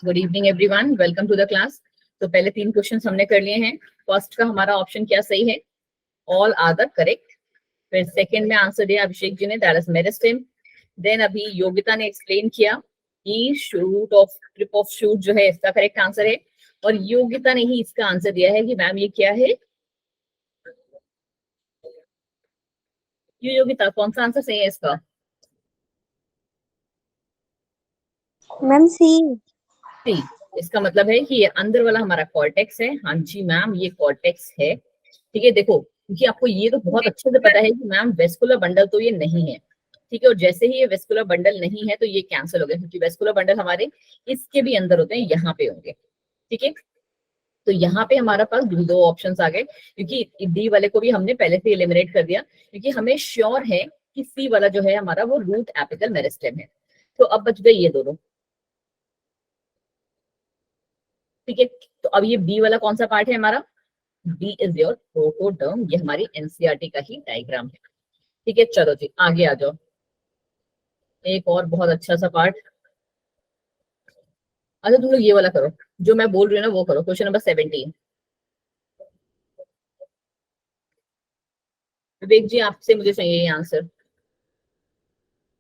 Good evening everyone, welcome to the class. तो पहले 3 questions हमने कर लिए हैं। फर्स्ट का हमारा ऑप्शन क्या सही है? All are the correct. फिर सेकंड में आंसर दिया अभिषेक जी ने, दैट इज मेरिस्टेम। देन अभी योगिता ने एक्सप्लेन किया कि shoot of trip of shoot जो है इसका करेक्ट आंसर है, और योगिता ने ही इसका आंसर दिया है कि मैम ये क्या है। योगिता, कौन सा आंसर सही है इसका? मैम सी। सी। इसका मतलब है कि ये अंदर वाला हमारा कॉर्टेक्स है। हाँ जी मैम, ये कॉर्टेक्स है। ठीक है, देखो क्योंकि आपको ये तो बहुत अच्छे से पता है कि मैम वेस्कुलर बंडल तो ये नहीं है। ठीक है, और जैसे ही ये वेस्कुलर बंडल नहीं है तो ये कैंसिल हो गया, क्योंकि वेस्कुलर बंडल हमारे इसके भी अंदर होते हैं, यहाँ पे होंगे। ठीक है, तो यहाँ पे हमारा पास दो ऑप्शंस आ गए, क्योंकि डी वाले को भी हमने पहले से एलिमिनेट कर दिया, क्योंकि हमें श्योर है कि सी वाला जो है हमारा वो रूट एपिकल मेरिस्टेम है। तो अब बच गए ये दोनों। ठीक है, तो अब ये बी वाला कौन सा पार्ट है हमारा? B is your protoderm. ये हमारी एनसीईआरटी का ही डायग्राम है। ठीक है, चलो जी आगे आ जाओ। एक और बहुत अच्छा सा पार्ट। अच्छा तुम लोग ये वाला करो, जो मैं बोल रही हूँ ना वो करो। Question number 17। विवेक जी, आपसे मुझे चाहिए ये आंसर।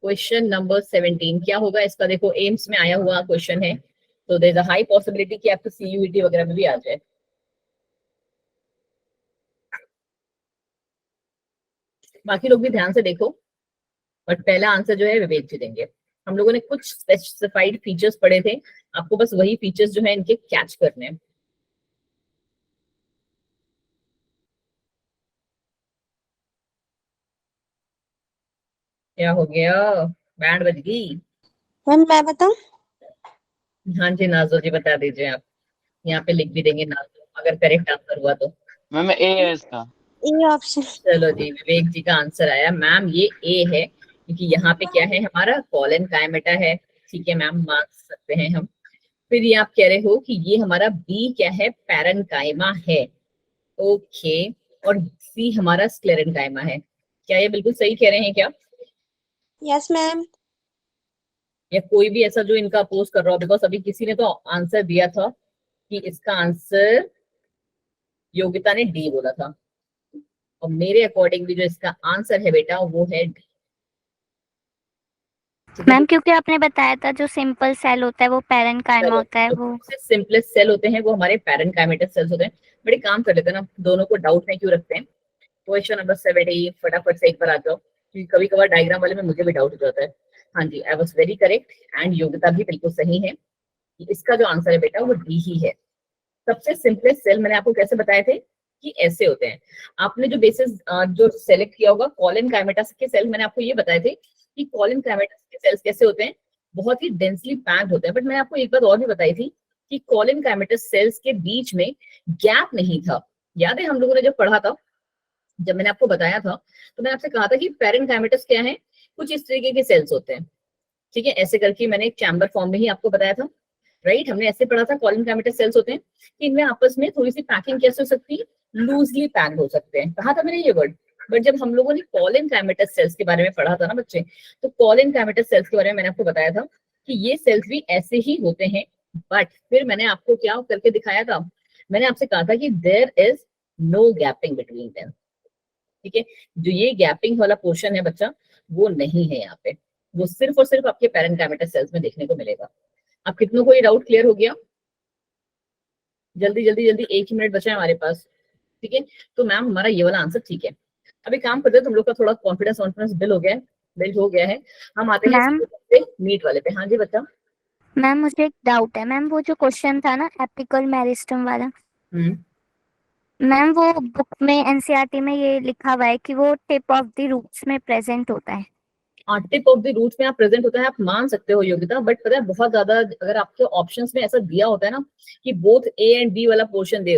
क्वेश्चन नंबर 17 क्या होगा इसका? देखो एम्स में आया हुआ क्वेश्चन है, तो there is a high possibility कि आपको सीयूईटी वगैरह में भी आ जाए। बाकी लोग भी ध्यान से देखो, बट पहला आंसर जो है विवेक जी देंगे। हम लोगों ने कुछ स्पेसिफाइड फीचर्स पढ़े थे, आपको बस वही फीचर्स जो है इनके कैच करने हैं। क्या हो गया? बैंड बज गई। मैम मैं बताऊं? हाँ जी नाजो जी, बता दीजिए आप। यहाँ पे लिख भी देंगे नाजो, अगर करेक्ट आंसर हुआ तो। मैम ए है इसका। A option. चलो जी, विवेक जी का आंसर आया मैम, ये ए है, क्योंकि यहाँ पे क्या है हमारा कॉलन कायमेटा है। ठीक है मैम, मान सकते हैं हम। फिर ये आप कह रहे हो कि ये हमारा बी क्या है? पैरेन्काइमा है। ओके, और सी हमारा स्क्लेरेन्काइमा है। क्या ये बिल्कुल सही कह रहे हैं क्या? Yes ma'am. या कोई भी ऐसा जो इनका अपोज कर रहा हो? बिकॉज अभी किसी ने तो आंसर दिया था कि इसका आंसर योगिता ने डी बोला था, और मेरे अकॉर्डिंग भी जो इसका आंसर है बेटा वो है डी। मैम क्योंकि आपने बताया था जो सिंपल सेल होता है वो पैरेन्काइमा होता है, वो सिंपलेस्ट सेल होते हैं वो हमारे पैरेन्काइमेटस सेल्स होते हैं। बड़े काम कर लेते हैं ना, दोनों को डाउट में क्यों रखते हैं। क्वेश्चन नंबर 70 फटाफट से एक बार आ जाओ, क्योंकि कभी कभार डायग्राम वाले में मुझे भी डाउट हो जाता है। हाँ जी, I was very correct, and योग्यता भी बिल्कुल सही है। इसका जो आंसर है बेटा वो डी ही है। सबसे सिंपलेस्ट सेल मैंने आपको कैसे बताए थे कि ऐसे होते हैं। आपने जो बेसिस जो सेलेक्ट किया होगा कॉलन काइमेटस के सेल, मैंने आपको ये बताए थे कि कॉलन काइमेटस के सेल्स कैसे होते हैं, बहुत ही डेंसली पैक्ड होते हैं। बट मैंने आपको एक बात और भी बताई थी कि कॉलन काइमेटस सेल्स के बीच में गैप नहीं था। याद है हम लोगों ने जब पढ़ा था, जब मैंने आपको बताया था, तो मैंने आपसे कहा था कि पैरेन्काइमेटस क्या है, कुछ इस तरीके के सेल्स होते हैं। ठीक है, ऐसे करके मैंने एक चैम्बर फॉर्म में ही आपको बताया था। राइट, हमने ऐसे पढ़ा था कॉलन काइमेटस सेल्स होते हैं कि इनमें आपस में थोड़ी सी पैकिंग कैसे हो सकती है, लूजली पैक्ड हो सकते हैं। कहा था मैंने ये वर्ड। बट जब हम लोगों ने कॉलन काइमेटस सेल्स के बारे में पढ़ा था ना बच्चे, तो कॉलन काइमेटस सेल्स के बारे में मैंने आपको बताया था कि ये सेल्स भी ऐसे ही होते हैं। बट फिर मैंने आपको क्या करके दिखाया था? मैंने आपसे कहा था कि there is no gapping between them. ठीक है, जो ये गैपिंग वाला पोर्शन है बच्चा, वो नहीं है यहाँ पे, वो सिर्फ और सिर्फ आपके पैरेन्काइमेटस सेल्स में देखने को मिलेगा। अब कितनों को ये डाउट क्लियर हो गया? जल्दी जल्दी जल्दी, 1 ही मिनट बचा है हमारे पास। ठीक है, तो मैम हमारा ये वाला आंसर ठीक है। अभी काम करते हैं, तुम लोग का थोड़ा कॉन्फिडेंस बिल्ड हो गया है। हम आते हैं मीट वाले पे। हाँ जी बच्चा। मैम मुझे एक डाउट है। मैम वो जो क्वेश्चन था ना एपिकल मेरिस्टम वाला, मैम वो बुक में एनसीईआरटी में ये लिखा हुआ है कि वो टिप ऑफ द रूट्स में प्रेजेंट होता है। टिप ऑफ द रूट्स में आप प्रेजेंट होता है, आप मान सकते हो योगिता, बट पता है बहुत ज्यादा अगर आपके ऑप्शंस में ऐसा दिया होता है ना कि बोथ ए एंड बी वाला पोर्शन दे,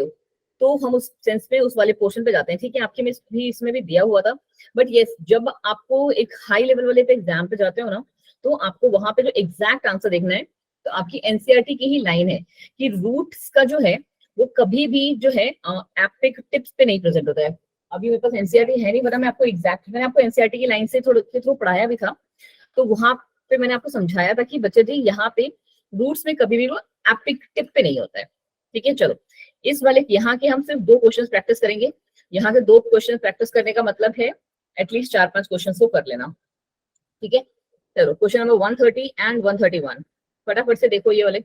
तो हम उस सेंस में उस वाले पोर्शन पे जाते हैं। ठीक है, आपके में भी इसमें भी दिया हुआ था। बट यस, जब आपको एक हाई लेवल वाले पे एग्जाम पे जाते हो ना, तो आपको वहां पे जो एग्जैक्ट आंसर देखना है, तो आपकी एनसीईआरटी की ही लाइन है कि रूट्स का जो है वो कभी भी जो है एपिक टिप्स पे नहीं प्रेजेंट होता है। अभी मेरे पास एनसीईआरटी है नहीं, बता मैं आपको एग्जैक्ट, मैंने आपको एनसीईआरटी की लाइन से थोड़े के थ्रू पढ़ाया भी था। तो वहां पे मैंने आपको समझाया था कि बच्चे जी यहाँ पे रूट्स में कभी भी वो एपिक टिप पे नहीं होता है। ठीक है, चलो इस वाले यहाँ के हम सिर्फ 2 क्वेश्चन प्रैक्टिस करेंगे। यहाँ के 2 क्वेश्चन प्रैक्टिस करने का मतलब है एटलीस्ट 4-5 क्वेश्चन को कर लेना। ठीक है, चलो क्वेश्चन नंबर 130 एंड 131 फटाफट से देखो ये वाले।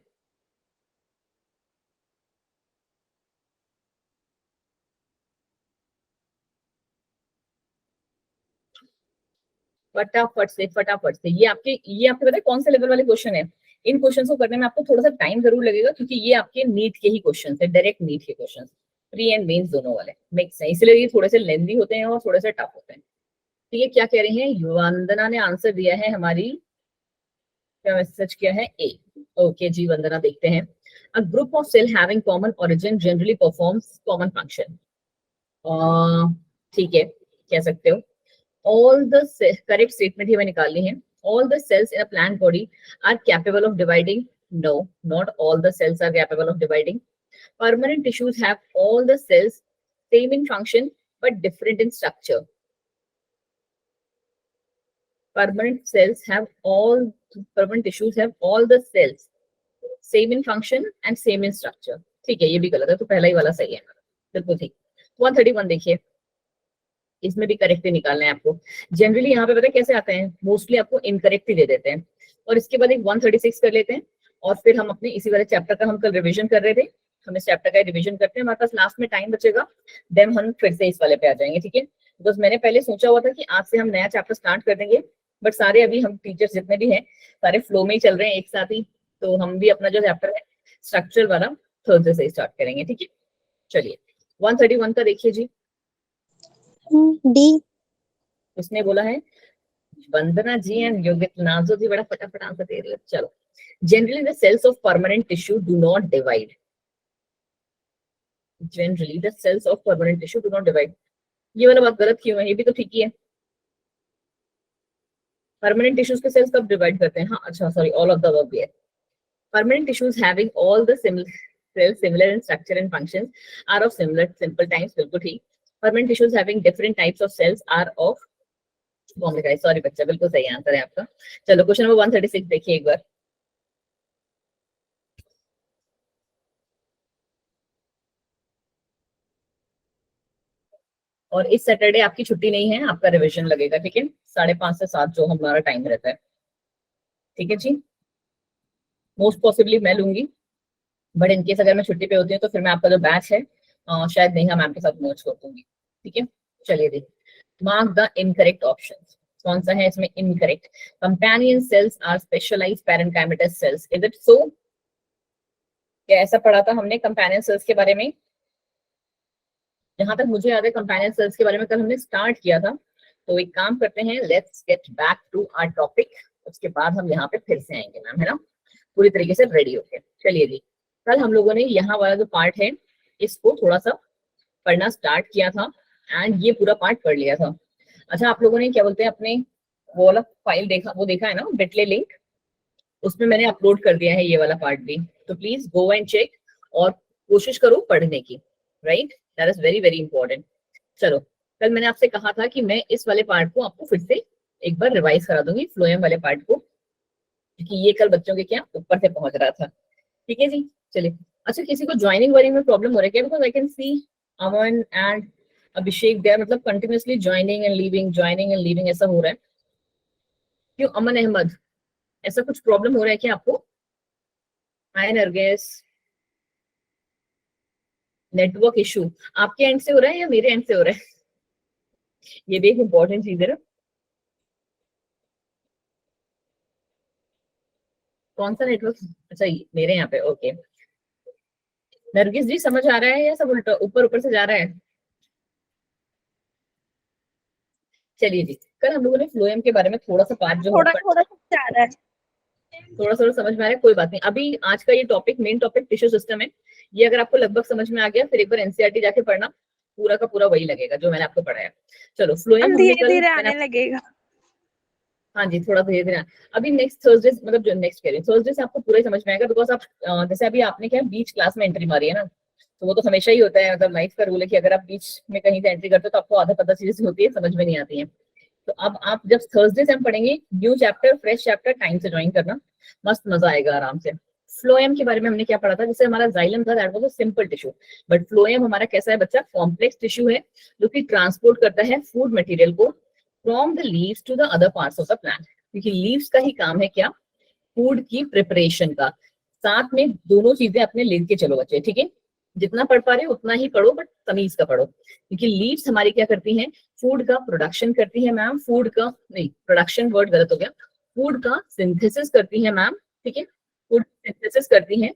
फटाफट से ये आपके पता है कौन से लेवल वाले क्वेश्चन है। इन क्वेश्चन को करने में आपको थोड़ा सा टाइम जरूर लगेगा क्योंकि ये आपके नीट के ही क्वेश्चन है, डायरेक्ट नीट के क्वेश्चन, प्री एंड मेंस दोनों वाले मिक्स है, इसलिए ये थोड़े से लेंदी होते हैं और थोड़े से टफ होते हैं। तो ये क्या कह रही है, वंदना ने आंसर दिया है हमारी, क्या मैसेज किया है, ए। ओके जी वंदना, देखते हैं। A group of cell having common origin generally performs common function. ठीक है, कह सकते हो all the correct statement here निकालनी है। all the cells in a plant body are capable of dividing, no, not all the cells are capable of dividing. Permanent tissues have all the cells same in function but different in structure. Permanent tissues have all the cells same in function and same in structure. ठीक है, ये भी गलत है, तो पहला ही वाला सही है, बिल्कुल ठीक। 131 देखिए, इसमें भी करेक्ट निकालना है आपको। जनरली यहाँ पे पता है कैसे आते हैं, मोस्टली आपको इनकरेक्ट ही दे देते हैं। और इसके बाद एक 136 कर लेते हैं और फिर हम अपने इसी वाले चैप्टर का हम कल रिवीजन कर रहे थे, हम इस चैप्टर का रिवीजन करते हैं। हमारे पास लास्ट में टाइम बचेगा, देन हम फिर से इस वाले पे आ जाएंगे। ठीक है, बिकॉज मैंने पहले सोचा हुआ था कि आज से हम नया चैप्टर स्टार्ट कर देंगे, बट सारे अभी हम टीचर्स जितने भी हैं सारे फ्लो में ही चल रहे हैं एक साथ ही, तो हम भी अपना जो चैप्टर है स्ट्रक्चर वाला थर्सडे से स्टार्ट करेंगे। ठीक है, चलिए 131 का देखिए जी। डी। उसने बोला है वंदना जी एंड योगित नाजो जी, बड़ा फटाफट आंसर दे रहे हो। चलो, generally the cells of permanent tissue do not divide. Generally the cells of permanent tissue do not divide, ये वाला बात गलत क्यों है, ये भी तो ठीक ही है। परमानेंट टिश्यूज के सेल्स कब डिवाइड करते हैं, हाँ अच्छा sorry, all of the above भी है। Permanent tissues having all the cells similar in structure and functions are of simple types, बिल्कुल ठीक। Permanent tissues having different types of cells are of complex। Sorry बच्चा, बिल्कुल सही answer है आपका। चलो क्वेश्चन नंबर 136 देखिए एक बार। और इस सैटरडे आपकी छुट्टी नहीं है, आपका रिवीजन लगेगा। ठीक है, 5:30 से 7 जो हमारा टाइम रहता है। ठीक है जी, मोस्ट पॉसिबली मैं लूंगी, बट इनकेस अगर मैं छुट्टी पे होती हूँ तो फिर मैं आपका जो बैच है शायद नेहा मैम के साथ मर्ज कर दूंगी। ठीक है, चलिए देखिए, मार्क द इनकरेक्ट ऑप्शन। कौन सा है इसमें incorrect, companion cells are specialized parenchymatous cells, is it so? क्या ऐसा पढ़ा था हमने कंपेनियन सेल्स के बारे में? जहां तक मुझे याद है कंपेनियन सेल्स के बारे में कल हमने स्टार्ट किया था। तो एक काम करते हैं, let's get back to our topic, उसके बाद हम यहाँ पे फिर से आएंगे मैम, है ना, पूरी तरीके से रेडी होके। चलिए जी, कल हम लोगों ने यहाँ वाला जो पार्ट है इसको थोड़ा सा पढ़ना स्टार्ट किया था एंड ये पूरा पार्ट पढ़ लिया था। अच्छा, आप लोगों ने क्या बोलते हैं अपने वो वाला फाइल देखा, वो देखा है ना बिटली लिंक, उसमें मैंने अपलोड कर दिया है ये वाला पार्ट भी, तो प्लीज गो एंड चेक और कोशिश करो पढ़ने की, right, that is very very important. चलो, कल मैंने आपसे कहा था कि मैं इस वाले पार्ट को आपको फिर से एक बार रिवाइज करा दूंगी, फ्लोएम वाले पार्ट को, क्योंकि ये कल बच्चों के क्या ऊपर से पहुंच रहा था। ठीक है जी, चलिए। अच्छा, किसी को ज्वाइनिंग वाइनिंग में प्रॉब्लम हो रही है क्या? Because I can see Aman and Abhishek they are मतलब कंटिन्यूअसली ज्वाइनिंग एंड लीविंग ऐसा हो रहा है। क्यों अमन अहमद, ऐसा कुछ प्रॉब्लम हो रहा है क्या आपको? हाय नरगिस, नेटवर्क इशू आपके एंड से हो रहा है या मेरे एंड से हो रहा है? ये भी एक इम्पोर्टेंट चीज है ना। कौन सा नेटवर्क? अच्छा मेरे यहाँ पे, ओके। नरगिस जी समझ आ रहा है या सब उल्टा ऊपर ऊपर से जा रहा है? चलिए जी, कल हम लोगों ने फ्लोएम के बारे में थोड़ा सा पार्ट जो थोड़ा थोड़ा जा रहा है, थोड़ा समझ में आ रहा है, कोई बात नहीं। अभी आज का ये topic main topic tissue system है, ये अगर आपको लगभग समझ में आ गया फिर एक बार एनसीईआरटी जाके पढ़ना, पूरा का पूरा वही लगेगा जो मैंने आपको पढ़ाया। चलो फ्लोएम धीरे धीरे आने लगेगा। हाँ जी, थोड़ा धीरे धीरे। अभी नेक्स्ट थर्सडे, मतलब जो नेक्स्ट कह रही हूँ थर्सडे से आपको पूरा ही समझ में आएगा, बिकॉज आप जैसे अभी आपने क्या बीच क्लास में एंट्री मारी है ना, तो वो तो हमेशा ही होता है, मतलब लाइफ का रूल है कि अगर आप बीच में कहीं से एंट्री करते हो तो आपको आधा पता चीजें होती है, समझ में नहीं आती है। तो अब आप जब थर्सडे से हम पढ़ेंगे new chapter, fresh chapter, time से ज्वाइन करना, मस्त मजा आएगा आराम से। फ्लोएम के बारे में हमने क्या पढ़ा था, जैसे हमारा जाइलम था that was a simple tissue, but phloem हमारा कैसा है बच्चा, कॉम्प्लेक्स टिश्यू है जो कि ट्रांसपोर्ट करता है फूड मटेरियल को from the leaves to the other parts of the plant, क्योंकि लीव्स का ही काम है क्या, फूड की प्रिपरेशन का। साथ में दोनों चीजें अपने लेके चलो बच्चे, ठीक है, जितना पढ़ पा रहे हो उतना ही पढ़ो, बट तमीज का पढ़ो, क्योंकि लीव्स हमारी क्या करती हैं, फूड का प्रोडक्शन करती है मैम, फूड का नहीं, प्रोडक्शन वर्ड गलत हो गया, फूड का सिंथेसिस करती है मैम, ठीक है, फूड सिंथेसिस करती है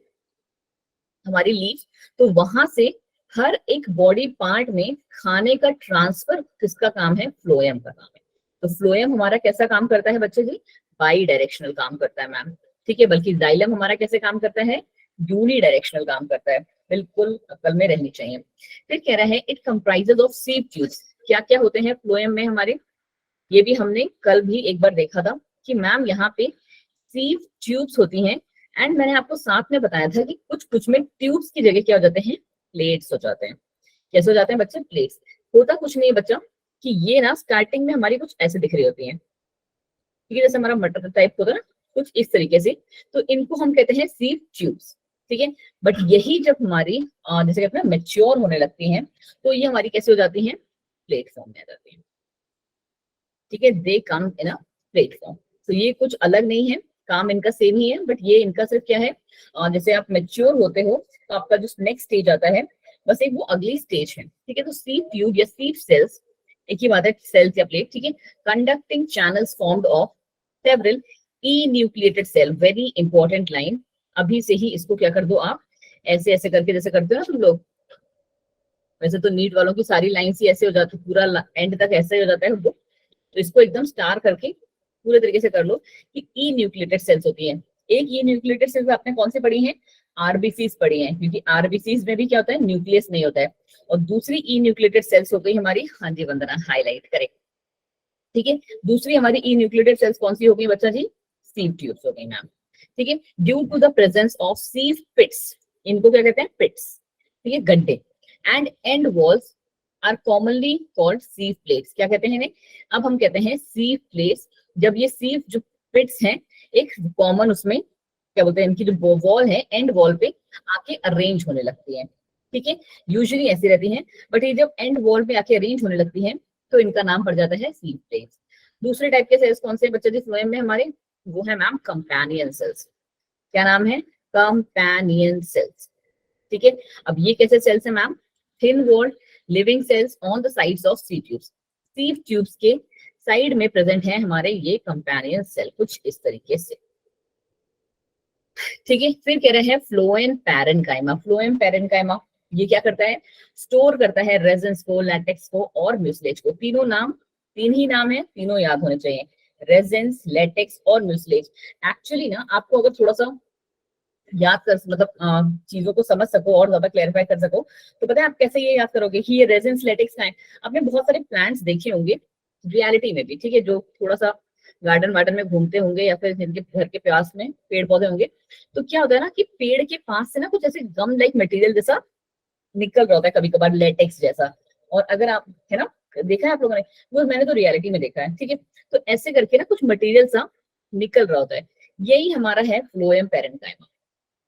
हमारी लीव्स। तो वहां से हर एक बॉडी पार्ट में खाने का ट्रांसफर किसका काम है, फ्लोएम का काम है। तो फ्लोएम हमारा कैसा काम करता है बच्चे जी, बाई डायरेक्शनल काम करता है मैम, ठीक है, बल्कि जाइलम हमारा कैसे काम करता है, यूनी डायरेक्शनल काम करता है, बिल्कुल अकल में रहनी चाहिए। फिर कह रहा है it comprises of sieve tubes, क्या क्या होते हैं फ्लोएम में हमारे, ये भी हमने कल भी एक बार देखा था कि मैम यहाँ पे सीव ट्यूब्स होती हैं, एंड मैंने आपको साथ में बताया था कि कुछ कुछ में ट्यूब्स की जगह क्या हो जाते हैं, प्लेट्स हो जाते हैं। कैसे हो जाते हैं बच्चे, प्लेट्स। होता कुछ नहीं है बच्चा कि ये ना स्टार्टिंग में हमारी कुछ ऐसे दिख रही होती हैं, ठीक है, जैसे हमारा मटर टाइप होता है ना कुछ इस तरीके से, तो इनको हम कहते हैं सीव ट्यूब्स, ठीक है। बट यही जब हमारी जैसे कहते हैं मेच्योर होने लगती हैं, तो ये हमारी कैसे हो जाती हैं, प्लेट फॉर्म में आ जाती है, ठीक है, दे कम इन अ प्लेट फॉर्म। तो ये कुछ अलग नहीं है, काम इनका सेम ही है, बट ये इनका सिर्फ क्या है, जैसे आप मेच्योर होते हो तो आपका जो नेक्स्ट स्टेज आता है बस एक वो अगली स्टेज है, ठीक है। तो सीव ट्यूब या सीव सेल्स एक ही बात है, सेल्स या प्लेट, ठीक है, conducting channels formed of several enucleated cell, very important line, अभी से ही इसको क्या कर दो आप, ऐसे ऐसे करके जैसे करते हो ना तुम लोग, वैसे तो नीट वालों की सारी लाइन ही ऐसे हो जाती है, पूरा एंड तक ऐसे ही हो जाता है उनको, तो इसको एकदम स्टार करके पूरे तरीके से कर लो कि ई न्यूक्लिएटेड सेल्स होती है। एक ई न्यूक्लिएटेड सेल्स आपने कौन सी पढ़ी है, आरबीसीज पढ़ी है, क्योंकि आरबीसीज में भी क्या होता है, न्यूक्लियस नहीं होता है। और दूसरी ई न्यूक्लिएटेड सेल्स हो गई हमारी, हाँ जी वंदना हाईलाइट करेक्ट, ठीक है, दूसरी हमारी ई न्यूक्लिएटेड सेल्स कौन सी हो गई बच्चा जी, सीव ट्यूब्स हो गई मैम, ठीक है। Due to the presence of sieve pits, इनको क्या कहते हैं, पिट्स, ठीक है, गड्ढे, and end walls are commonly called sieve plates, क्या कहते हैं इन्हें, अब हम कहते हैं सीव प्लेट्स, जब ये सीव जो पिट्स हैं एक कॉमन उसमें क्या बोलते हैं, इनकी जो वॉल है एंड वॉल पे आके अरेंज होने लगती है, ठीक है, यूजुअली ऐसी रहती हैं, बट ये जब एंड वॉल पे आके अरेंज होने लगती है तो इनका नाम पड़ जाता है सीव प्लेट्स। दूसरे टाइप के सेल्स कौन से बच्चे जी फ्लोएम में हमारे, वो है मैम कंपेनियन सेल्स, क्या नाम है, कंपेनियन सेल्स, ठीक है। अब ये कैसे सेल्स है ma'am, thin walled living cells on the sides of sieve tubes, sieve tubes के साइड में प्रेजेंट है हमारे ये कंपेनियन सेल, कुछ इस तरीके से, ठीक है। फिर कह रहे हैं फ्लोएम पैरेन्काइमा, फ्लोएम पैरेन्काइमा ये क्या करता है, स्टोर करता है रेजिन्स को, लैटेक्स को और म्यूसिलेज को, तीनों नाम, तीन ही नाम है, तीनों याद होने चाहिए, रेजिन्स, लैटेक्स और म्यूसिलेज। एक्चुअली ना आपको अगर थोड़ा सा याद कर मतलब चीजों को समझ सको और ज्यादा क्लैरिफाई कर सको, तो पता है आप कैसे ये याद करोगे कि ये रेजिन्स लैटेक्स का है। आपने बहुत सारे प्लांट्स देखे होंगे रियलिटी में भी, ठीक है, जो थोड़ा सा गार्डन वार्डन में घूमते होंगे या फिर जिनके घर के पास में पेड़ पौधे होंगे, तो क्या होता है ना कि पेड़ के पास से ना कुछ ऐसे गम लाइक मटेरियल जैसा निकल रहा होता है, कभी कभार लेटेक्स जैसा, और अगर आप है ना देखा है आप लोगों ने, वो मैंने तो रियलिटी में देखा है, ठीक है, तो ऐसे करके ना कुछ मटेरियल सा निकल रहा होता है, यही हमारा है फ्लोएम पैरेन्काइमा,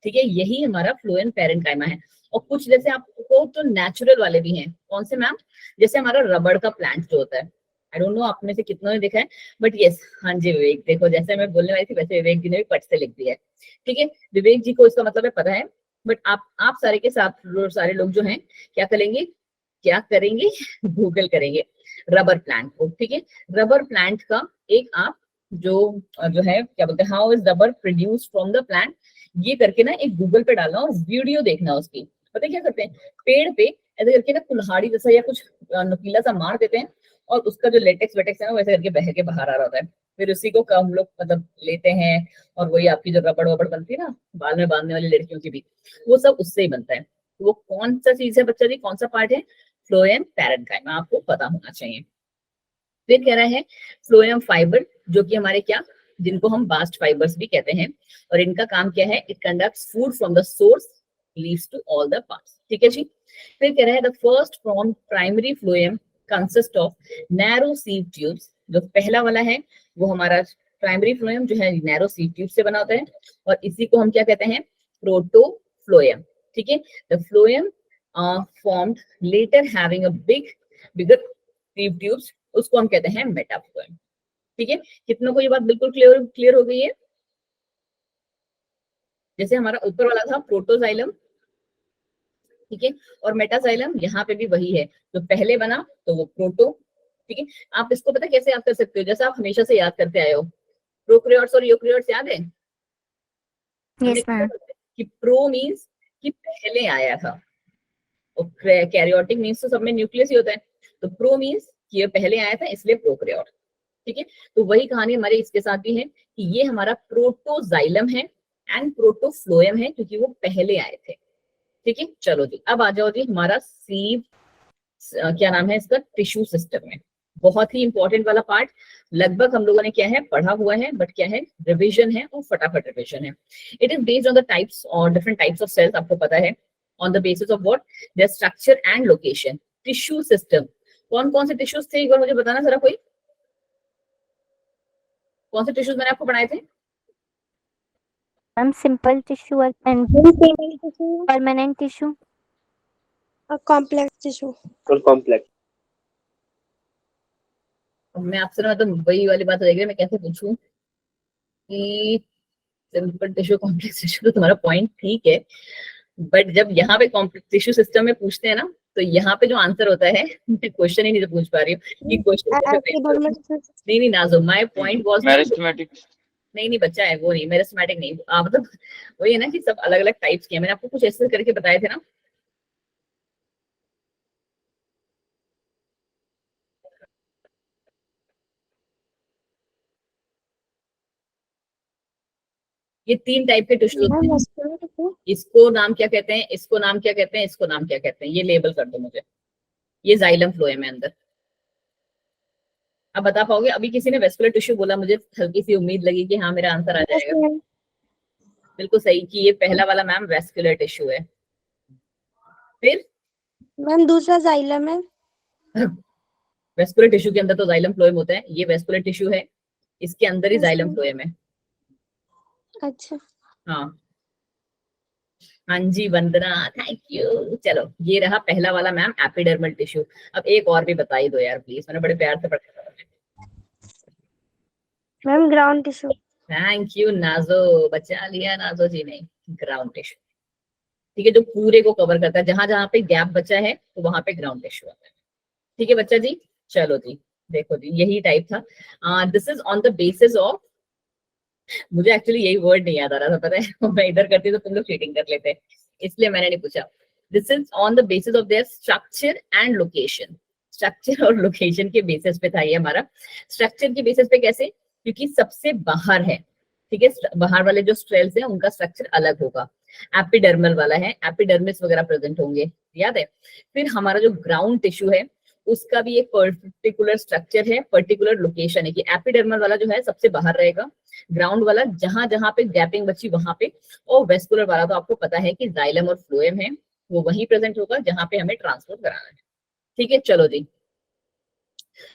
ठीक है, यही हमारा फ्लोएम पैरेन्काइमा है। और कुछ जैसे आपको तो नेचुरल वाले भी हैं, कौन से मैम, जैसे हमारा रबड़ का प्लांट जो होता है, आई डोंट नो आप में से कितनों ने देखा है, बट यस, हाँ जी विवेक, देखो जैसे मैं बोलने वाली थी वैसे विवेक जी ने भी पट से लिख दिया है, ठीक है, विवेक जी को इसका मतलब है पता है, बट आप सारे के साथ सारे लोग जो हैं क्या करेंगे, क्या करेंगे गूगल करेंगे रबर प्लांट को, ठीक है, रबर प्लांट का एक आप जो है क्या बोलते हैं, how is rubber produce from the plant, ये करके ना एक गूगल पे डालना और वीडियो देखना उसकी, पता है क्या करते हैं, पेड़ पे ऐसे करके ना कुल्हाड़ी जैसा या कुछ नुकीला सा मार देते हैं, और उसका जो लेटेक्स वेटेक्स है ना वैसे करके बह के बाहर आ रहा होता है, फिर उसी को हम लोग मतलब लेते हैं, और वही आपकी जो रबड़ वबड़ बनती है ना बाल में बांधने वाली लड़कियों की भी, वो सब उससे ही बनता है। वो कौन सा चीज है बच्चा जी, कौन सा पार्ट है, फ्लोएम पैरेन्काइमा, आपको पता होना चाहिए। फिर कह रहा है फ्लोएम फाइबर, जो कि हमारे क्या, जिनको हम बास्ट फाइबर्स भी कहते हैं, और इनका काम क्या है, it conducts food from the source leads to all the parts, ठीक है जी। फिर कह रहा है the first from primary phloem consist of narrow sieve tubes, जो पहला वाला है वो हमारा प्राइमरी फ्लोएम जो है नैरो सीव ट्यूब से बना होता है, और इसी को हम क्या कहते हैं, प्रोटोफ्लोएम, ठीक है। The phloem formed later having a bigger tubes, उसको हम कहते हैं मेटाफ्लोएम, ठीक है। कितनों को ये बात बिल्कुल क्लियर हो गई है? जैसे हमारा ऊपर वाला था प्रोटोजाइलम, ठीक है, और मेटाजाइलम यहाँ पे भी वही है, जो पहले बना तो वो प्रोटो, ठीक है। आप इसको पता कैसे याद कर सकते हो, जैसा आप हमेशा से याद करते आए हो, प्रोकैरियोट्स और यूकैरियोट्स याद है? हमने यस मैम। कि प्रो मीन्स कि पहले आया था, और कैरियोटिक मीन्स तो सब में न्यूक्लियस ही होता है, तो प्रो मीन्स कि ये पहले आया था इसलिए प्रोकैरियोट, ठीक है। तो वही कहानी हमारे इसके साथ भी है कि ये हमारा प्रोटोजाइलम है एंड प्रोटोफ्लोएम है, क्योंकि वो पहले आए थे, ठीक है। चलो जी, अब आ जाओ जी हमारा सीव, क्या नाम है इसका, टिश्यू सिस्टम में। बहुत ही इंपॉर्टेंट वाला पार्ट, लगभग हम लोगों ने क्या है पढ़ा हुआ है, बट क्या है रिवीजन है, और फटाफट रिवीजन है। It is based on the types और डिफरेंट टाइप्स ऑफ सेल्स, आपको पता है, on the basis of what, there structure and location. Tissue system, कौन कौन से टिश्यूज थे एक बार मुझे बताना जरा, कोई कौन से टिश्यूज मैंने आपको पढ़ाए थे? Ma'am simple tissue and permanent tissue और कॉम्प्लेक्स टिश्यू। और कॉम्प्लेक्स। मैं आपसे ना तो वही वाली बात हो जाएगी, मैं कैसे पूछूं कि सिंपल टिश्यू कॉम्प्लेक्स टिश्यू, तो तुम्हारा पॉइंट ठीक है, बट जब यहाँ पे कॉम्प्लेक्स टिश्यू सिस्टम में पूछते हैं ना, तो यहाँ पे जो आंसर होता है मैं क्वेश्चन ही नहीं पूछ पा रही हूँ कि क्वेश्चन नहीं नाजो, माय पॉइंट वाज मेरिस्टेमेटिक। नहीं बच्चा है वो नहीं, मेरिस्टेमेटिक नहीं, मतलब वही है ना कि सब अलग अलग टाइप्स के हैं, मैंने आपको कुछ ऐसे करके बताए थे ना। ये 3 टाइप के टिश्यू होते हैं, इसको नाम क्या कहते हैं, इसको नाम क्या कहते हैं, इसको नाम क्या कहते हैं, ये लेबल कर दो मुझे। ये जाइलम फ्लोएम है अंदर। अब बता पाओगे? अभी किसी ने वेस्कुलर टिश्यू बोला, मुझे हल्की सी उम्मीद लगी कि हाँ मेरा आंसर आ जाएगा। बिल्कुल सही कि ये पहला वाला मैम वेस्कुलर टिश्यू है। फिर मैम दूसरा जाइलम है। वेस्कुलर टिश्यू के अंदर तो जाइलम फ्लोएम होता है, ये वेस्कुलर टिश्यू है, इसके अंदर ही जाइलम फ्लोएम है। अच्छा, हाँ हाँ जी वंदना, थैंक यू। चलो ये रहा पहला वाला मैम एपिडर्मल टिश्यू। अब एक और भी बता ही दो यार प्लीज, मैंने बड़े प्यार से पढ़ा। Ma'am ground tissue. Thank you नाजो, बचा लिया नाजो जी ने, ग्राउंड टिश्यू, ठीक है, जो पूरे को कवर करता है, जहां जहां पे गैप बचा है तो वहां पे ग्राउंड टिश्यू आता है, ठीक है बच्चा जी। चलो जी देखो जी, यही टाइप था। This is on the basis of, मुझे एक्चुअली यही वर्ड नहीं याद आ रहा था, पता है मैं इधर करती तो तुम लोग चीटिंग कर लेते, इसलिए मैंने नहीं पूछा। This is on the basis of their structure and location, structure और लोकेशन के बेसिस पे था ये हमारा। स्ट्रक्चर के बेसिस पे कैसे? क्योंकि सबसे बाहर है, ठीक है, बाहर वाले जो सेल्स हैं उनका स्ट्रक्चर अलग होगा, एपिडर्मल वाला है, एपिडर्मिस वगैरह प्रेजेंट होंगे, याद है। फिर हमारा जो ग्राउंड टिश्यू है उसका भी एक पर्टिकुलर स्ट्रक्चर है, पर्टिकुलर लोकेशन है, कि एपिडर्मल वाला जो है सबसे बाहर रहेगा, ग्राउंड वाला जहां जहां पे गैपिंग बची वहां पे, और वेस्कुलर वाला तो आपको पता है कि जाइलम और फ्लोएम है, वो वहीं प्रेजेंट होगा जहां पे हमें ट्रांसपोर्ट कराना है, ठीक है। चलो जी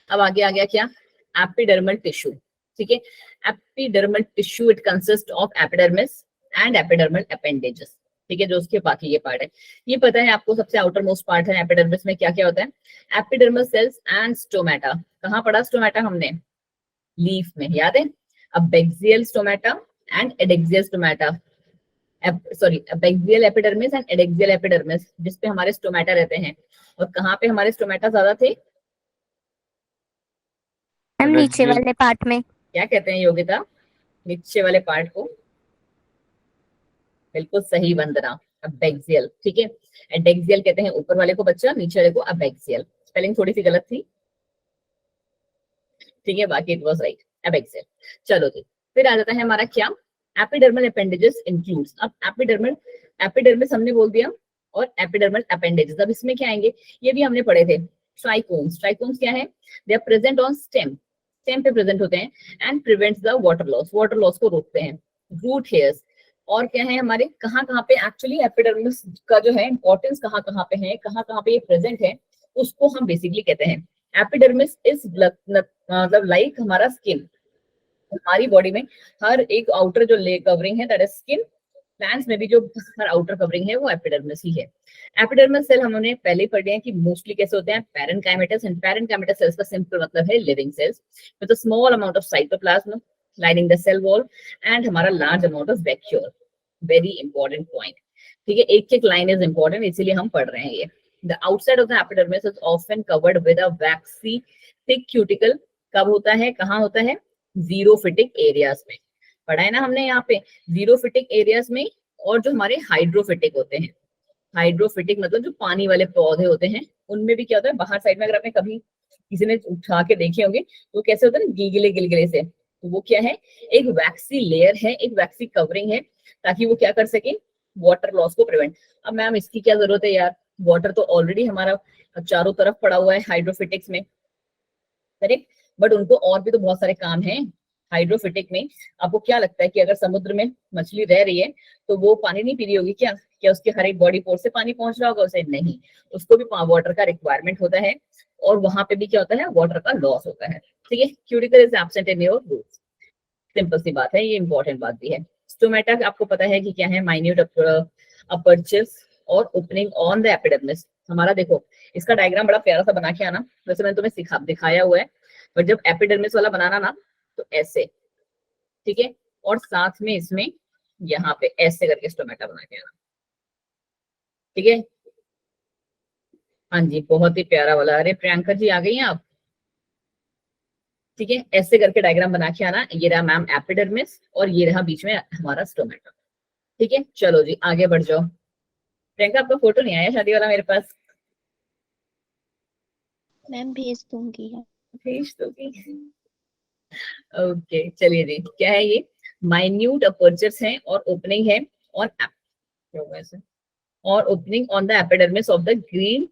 अब आगे आ गया क्या, एपिडर्मल टिश्यू, ठीक है। Epidermal tissue it consist of epidermis and epidermal appendages, ठीक है, जो उसके बाकी ये पार्ट है। ये पता है आपको सबसे आउटर मोस्ट पार्ट है एपिडर्मिस में क्या क्या होता है, एपिडर्मल सेल्स एंड स्टोमेटा। कहाँ पढ़ा स्टोमेटा हमने? लीफ में, याद है। Abaxial stomata and adaxial stomata, sorry abaxial epidermis and adaxial epidermis, जिसपे हमारे स्टोमेटा रहते हैं। और कहाँ पे हमारे स्टोमेटा ज्यादा थे? मैम नीचे वाले पार्ट में। क्या कहते हैं योगिता? नीचे वाले पार्ट को, बिल्कुल सही वंदना, अबैक्सियल, ठीक है। एडेक्सियल कहते हैं ऊपर वाले को बच्चा, नीचे वाले को अबैक्सियल, स्पेलिंग थोड़ी सी गलत थी, ठीक है, बाकी इट वाज राइट, अबैक्सियल। चलो जी फिर आ जाता है हमारा क्या, एपिडर्मल अपेंडेजेस इंक्लूड्स। अब एपिडर्मिस हमने बोल दिया, और एपिडर्मल अपेंडेजेस, अब इसमें क्या आएंगे, ये भी हमने पढ़े थे, ट्राइकोम्स। ट्राइकोम्स क्या है? They are present on stem, stem पे प्रेजेंट होते हैं, and prevents the water loss को रोकते हैं। रूट हेयर्स, और क्या है हमारे, कहाँ कहाँ पे एक्चुअली एपिडर्मिस का जो है इंपॉर्टेंस कहाँ कहाँ पे है, कहाँ कहाँ पे ये प्रेजेंट है, उसको हम बेसिकली कहते हैं एपिडर्मिस इज मतलब लाइक हमारा स्किन, हमारी बॉडी में हर एक आउटर जो ले कवरिंग है दैट इज स्किन, प्लांट्स में भी जो आउटर कवरिंग है वो एपिडर्मिस ही है। एपिडर्मिस सेल हमने पहले ही पढ़ लिया है कि मोस्टली कैसे होते हैं, पैरेनकाइमेटस, एंड पैरेनकाइमेटस सेल्स का सिंपल मतलब है living cells with a small amount of cytoplasm lining the cell wall and हमारा large amount of vacuole. Very important point, ठीक है, एक एक लाइन इज इंपॉर्टेंट, इसीलिए हम पढ़ रहे हैं ये। The outside of the epidermis is often covered with a vaccine thick cuticle. कब होता है, कहाँ होता है, जीरोफिटिक एरियाज में पढ़ा है ना हमने यहाँ पे, जीरोफिटिक एरियाज में, और जो हमारे हाइड्रोफिटिक होते हैं, हाइड्रोफिटिक मतलब जो पानी वाले पौधे होते हैं, उनमें भी क्या होता है, बाहर साइड में अगर आपने कभी किसी ने उठा के देखे होंगे तो कैसे होता है ना, गिलगिले गिलगिले से, तो वो क्या है, एक वैक्सी लेयर है, एक वैक्सी कवरिंग है, ताकि वो क्या कर सके, वाटर लॉस को प्रिवेंट। अब मैम इसकी क्या जरूरत है यार, वाटर तो ऑलरेडी हमारा चारों तरफ पड़ा हुआ है हाइड्रोफिटिक्स में, करेक्ट, बट उनको और भी तो बहुत सारे काम हैं हाइड्रोफिटिक में। आपको क्या लगता है कि अगर समुद्र में मछली रह रही है तो वो पानी नहीं पी रही होगी क्या, क्या उसके हर एक बॉडी पोर्ट से पानी पहुंच रहा होगा उसे, नहीं, उसको भी वाटर का रिक्वायरमेंट होता है, और वहां पे भी क्या होता है, वाटर का लॉस होता है, ठीक है। Cuticle is absent in your roots, simple सी बात है, ये इंपॉर्टेंट बात भी है। स्टोमेटा आपको पता है कि क्या है, माइन्यूट अपर्चर्स और ओपनिंग ऑन द एपिडर्मिस। हमारा देखो इसका डायग्राम बड़ा प्यारा सा बना के आना, वैसे मैंने तुम्हें दिखाया हुआ है, बट जब एपिडर्मिस वाला बनाना ना तो ऐसे, ठीक है, और साथ में इसमें यहाँ पे ऐसे करके स्टोमेटा बना के आना, ठीक है। हाँ जी, बहुत ही प्यारा वाला, अरे प्रियंका जी आ गई हैं आप, ठीक है, ऐसे करके डायग्राम बना के आना। ये रहा मैम एपिडर्मिस और ये रहा बीच में हमारा स्टोमेटा, ठीक है। चलो जी आगे बढ़ जाओ। प्रियंका आपका फोटो नहीं आया शादी वाला मेरे पास, मैम भेज दूंगी। भेज दोगी, ओके चलिए जी, क्या है ये, माइन्यूट अपर्चर्स हैं और ओपनिंग है ऑन और opening on the epidermis of the green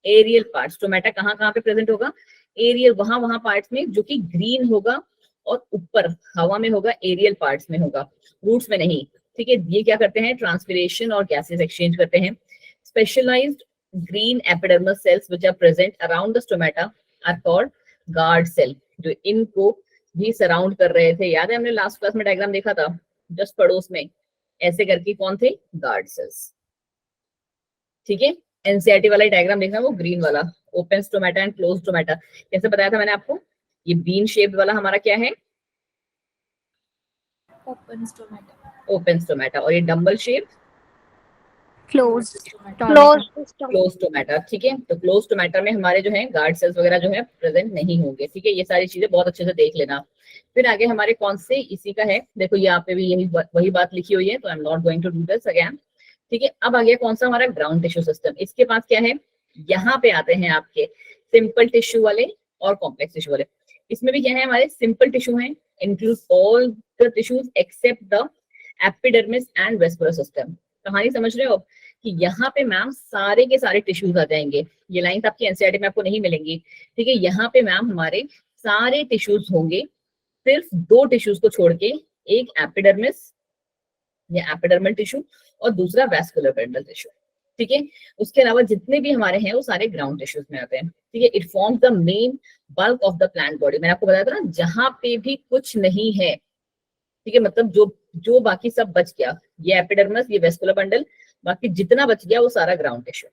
aerial parts. Stomata कहाँ कहाँ पे प्रेजेंट होगा, एरियल वहां पार्ट्स में जो कि ग्रीन होगा, और ऊपर हवा में होगा, एरियल पार्ट्स में होगा, रूट्स में नहीं, ठीक है। ये क्या करते हैं, ट्रांसपिरेशन और गैसेस एक्सचेंज करते हैं। Specialised green epidermal cells which are present around the stomata are called guard cell, जो इनको भी सराउंड कर रहे थे, याद है हमने लास्ट क्लास में डायग्राम देखा था, जस्ट पड़ोस में ऐसे करके कौन थे, गार्ड सेल्स, ठीक है। एनसीईआरटी वाला डायग्राम देखना, वो ग्रीन वाला, open stomata and close stomata, कैसे बताया था मैंने आपको, ये बीन शेप्ड वाला हमारा क्या है, ओपन स्टोमेटा, ओपन स्टोमेटा, और ये डंबल शेप क्लोज क्लोज टोमेटा, ठीक है। तो क्लोज टोमेटा में हमारे जो है गार्ड सेल्स वगैरह जो है प्रेजेंट नहीं होंगे, ठीक है। ये सारी चीजें बहुत अच्छे से देख लेना। फिर आगे हमारे कौन से, इसी का है, देखो यहाँ पे भी यही वही बात लिखी हुई है, तो I am not going to do this again, ठीक है। अब आ गया कौन सा, हमारा ग्राउंड टिश्यू सिस्टम। इसके पास क्या है, यहाँ पे आते हैं आपके सिंपल टिश्यू वाले और कॉम्प्लेक्स टिश्यू वाले। इसमें भी क्या है, हमारे सिंपल टिश्यू है, include all the tissues except the epidermis and vascular system. कहानी समझ रहे हो कि यहाँ पे मैम सारे के सारे टिश्यूज आ जाएंगे, ये लाइंस आपकी एनसीईआरटी में आपको नहीं मिलेंगी, ठीक है। यहाँ पे मैम हमारे सारे टिश्यूज होंगे, सिर्फ दो टिश्यूज को छोड़ के, एक एपिडर्मिस या एपिडर्मल टिश्यू और दूसरा वैस्कुलर पेंडल टिश्यू, ठीक है। उसके अलावा जितने भी हमारे हैं वो सारे ग्राउंड टिश्यूज में आते हैं, ठीक है। It forms the main bulk of the plant body. मैंने आपको बताया था ना, जहां पे भी कुछ नहीं है, ठीक है, मतलब जो बाकी सब बच गया, ये एपिडर्मस, ये वेस्कुलर बंडल, बाकी जितना बच गया वो सारा ग्राउंड टिश्यू,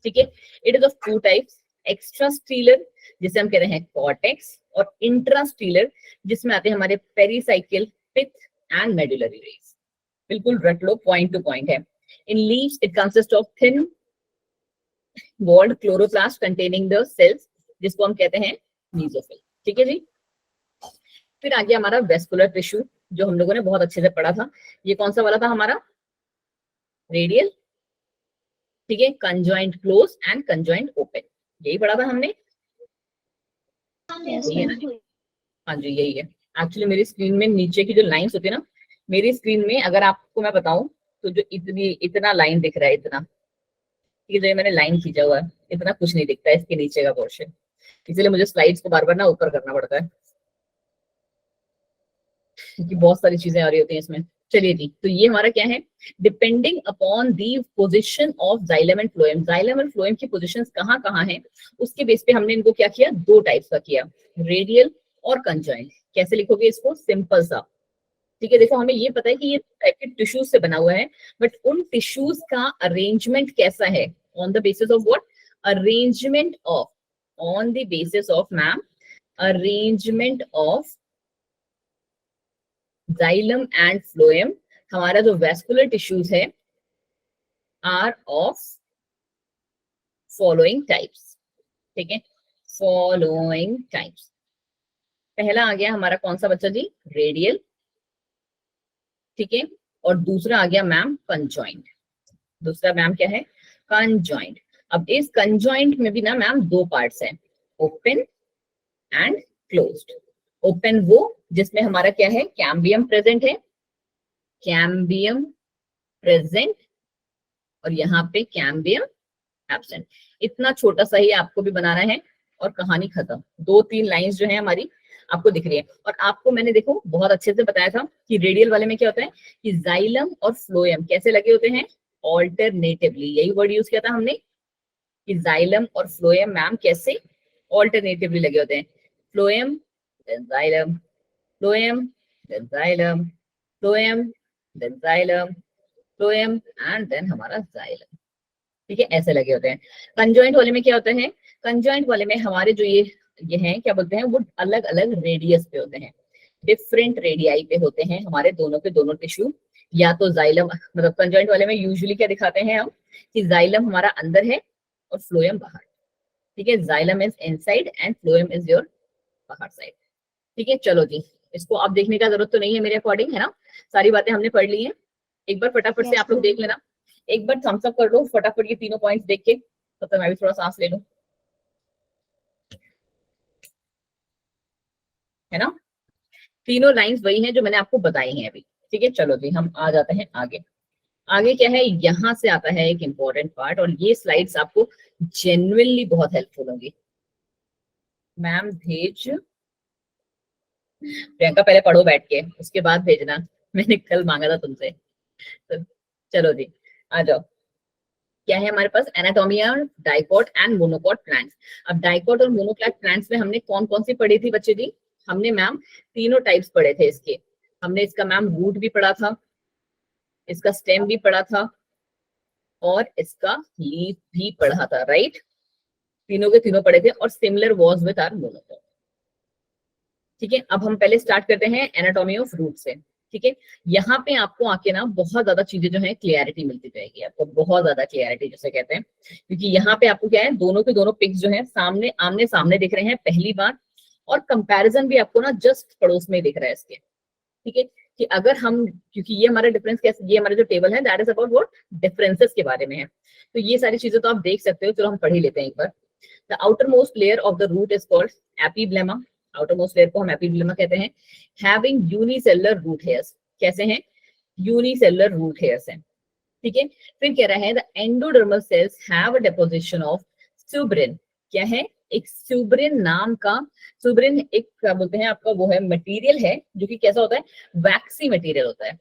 ठीक है। It is of two types, extrastelar जिसे हम कह रहे हैं कॉर्टेक्स, और इंट्रास्टीलर जिसमें आते हैं हमारे pericycle, pith and medullary rays. बिल्कुल रट लो, पॉइंट टू पॉइंट है। In leaves it consist of thin walled chloroplast containing the cells, जिसको हम कहते हैं मीजोफिल, ठीक है जी। फिर आ गया हमारा वेस्कुलर टिश्यू, जो हम लोगों ने बहुत अच्छे से पढ़ा था। ये कौन सा वाला था हमारा, रेडियल, ठीक है, conjoint close and conjoint open, यही पढ़ा था हमने, यही है ना, हाँ जी यही है। एक्चुअली मेरी स्क्रीन में नीचे की जो लाइंस होती है ना, मेरी स्क्रीन में अगर आपको मैं बताऊं तो जो इतना लाइन दिख रहा है, इतना, ठीक है, जो मैंने लाइन खींचा हुआ है, इतना कुछ नहीं दिखता है इसके नीचे का पोर्शन, इसलिए मुझे स्लाइड्स को बार बार ना ऊपर करना पड़ता है, क्योंकि बहुत सारी चीजें आ रही होती हैं इसमें। चलिए जी, तो ये हमारा क्या है, depending upon the position of xylem and phloem, xylem and phloem की पोजीशंस कहाँ कहाँ हैं, उसके बेस पे हमने इनको क्या किया, दो टाइप्स का किया, रेडियल और कंजॉइंट। कैसे लिखोगे इसको, सिंपल सा, ठीक है, देखो हमें ये पता है कि ये टाइप के टिश्यूज से बना हुआ है, बट उन टिश्यूज का अरेंजमेंट कैसा है, on the basis of what, arrangement of, on the basis of ma'am, arrangement of xylem and phloem, हमारा जो वेस्कुलर टिश्यूज है आर ऑफ फॉलोइंग टाइप्स। ठीक है, फॉलोइंग टाइप्स। पहला आ गया हमारा कौन सा बच्चा जी, रेडियल, ठीक है, और दूसरा आ गया मैम कंजॉइंट। दूसरा मैम क्या है, कंजॉइंट। अब इस कंजॉइंट में भी ना मैम दो पार्ट्स हैं, ओपन एंड क्लोज्ड। ओपन वो जिसमें हमारा क्या है, कैम्बियम प्रेजेंट है, कैम्बियम प्रेजेंट, और यहाँ पे कैम्बियम एब्सेंट। इतना छोटा सा ही आपको भी बनाना है और कहानी खत्म। 2-3 लाइंस जो है हमारी आपको दिख रही है। और आपको मैंने देखो बहुत अच्छे से बताया था कि रेडियल वाले में क्या होता है कि जाइलम और फ्लोएम कैसे लगे होते हैं, ऑल्टरनेटिवली। यही वर्ड यूज किया था हमने कि जाइलम और फ्लोएम मैम कैसे ऑल्टरनेटिवली लगे होते हैं। Phloem then xylem, phloem then xylem, phloem then xylem, phloem and then हमारा जाइलम। ठीक है, ऐसे लगे होते हैं। कंजॉइंट वाले में क्या होता है, कंजॉइंट वाले में हमारे जो ये हैं क्या बोलते हैं, वो अलग अलग रेडियस पे होते हैं, डिफरेंट रेडियाई पे होते हैं हमारे दोनों के दोनों टिश्यू। या तो जाइलम, मतलब कंजॉइंट वाले में यूजुअली क्या दिखाते हैं हम कि जाइलम हमारा अंदर है और फ्लोएम बाहर। ठीक है, xylem is inside and phloem is your बाहर साइड। ठीक है, चलो जी, इसको अब देखने का जरूरत तो नहीं है मेरे अकॉर्डिंग, है ना, सारी बातें हमने पढ़ ली हैं। एक बार फटाफट से Yes, आप लोग ma'am. देख लेना, एक बार थम्स अप कर लो फटाफट ये तीनों पॉइंट्स देख के, तब तक मैं भी थोड़ा सांस ले लूं, है ना। तीनों लाइंस वही हैं जो मैंने आपको बताई हैं अभी। ठीक है, चलो जी हम आ जाते हैं आगे। आगे क्या है, यहाँ से आता है एक इंपॉर्टेंट पार्ट, और ये स्लाइड्स आपको जेन्युइनली बहुत हेल्पफुल होंगी। मैम भेज, प्रियंका पहले पढ़ो बैठ के, उसके बाद भेजना, मैंने कल मांगा था तुमसे। तो चलो जी आ जाओ। क्या है हमारे पास, एनाटोमिया, डाइकोट एंड मोनोकोट प्लांट्स। अब डाइकोट और मोनोकोट प्लांट्स में हमने कौन कौन सी पढ़ी थी बच्चे जी, हमने मैम तीनों टाइप्स पढ़े थे इसके। हमने इसका मैम रूट भी पढ़ा था, इसका स्टेम भी पढ़ा था, और इसका लीफ भी पढ़ा था, राइट। तीनों के तीनों पढ़े थे, और similar was with our monocot. ठीक है, अब हम पहले स्टार्ट करते हैं एनाटॉमी ऑफ रूट से। ठीक है, यहाँ पे आपको आके ना बहुत ज्यादा चीजें जो है क्लियरिटी मिलती जाएगी आपको, बहुत ज्यादा क्लियरिटी जिसे कहते हैं, क्योंकि यहाँ पे आपको क्या है, दोनों के दोनों पिक्स जो है सामने आमने सामने दिख रहे हैं पहली बार, और कंपैरिजन भी आपको ना जस्ट पड़ोस में दिख रहा है इसके। ठीक है, कि अगर हम, क्योंकि ये हमारा डिफरेंस कैसे, ये हमारा जो टेबल है that is about what, differences के बारे में है, तो ये सारी चीजें तो आप देख सकते हो। चलो हम पढ़ ही लेते हैं एक बार। The outermost layer of the root is called epiblema. Outermost layer को हम एपिब्लेमा कहते हैं। हैविंग यूनिसेलुलर रूट हेयर्स, कैसे हैं, यूनिसेलुलर रूट हेयर्स हैं। ठीक है, फिर कह रहा है the endodermal cells have a deposition of suberin. क्या है, एक सुब्रिन नाम का, सुब्रिन एक क्या बोलते हैं आपका, वो है मटेरियल है जो कि कैसा होता है, वैक्सी मटेरियल होता है।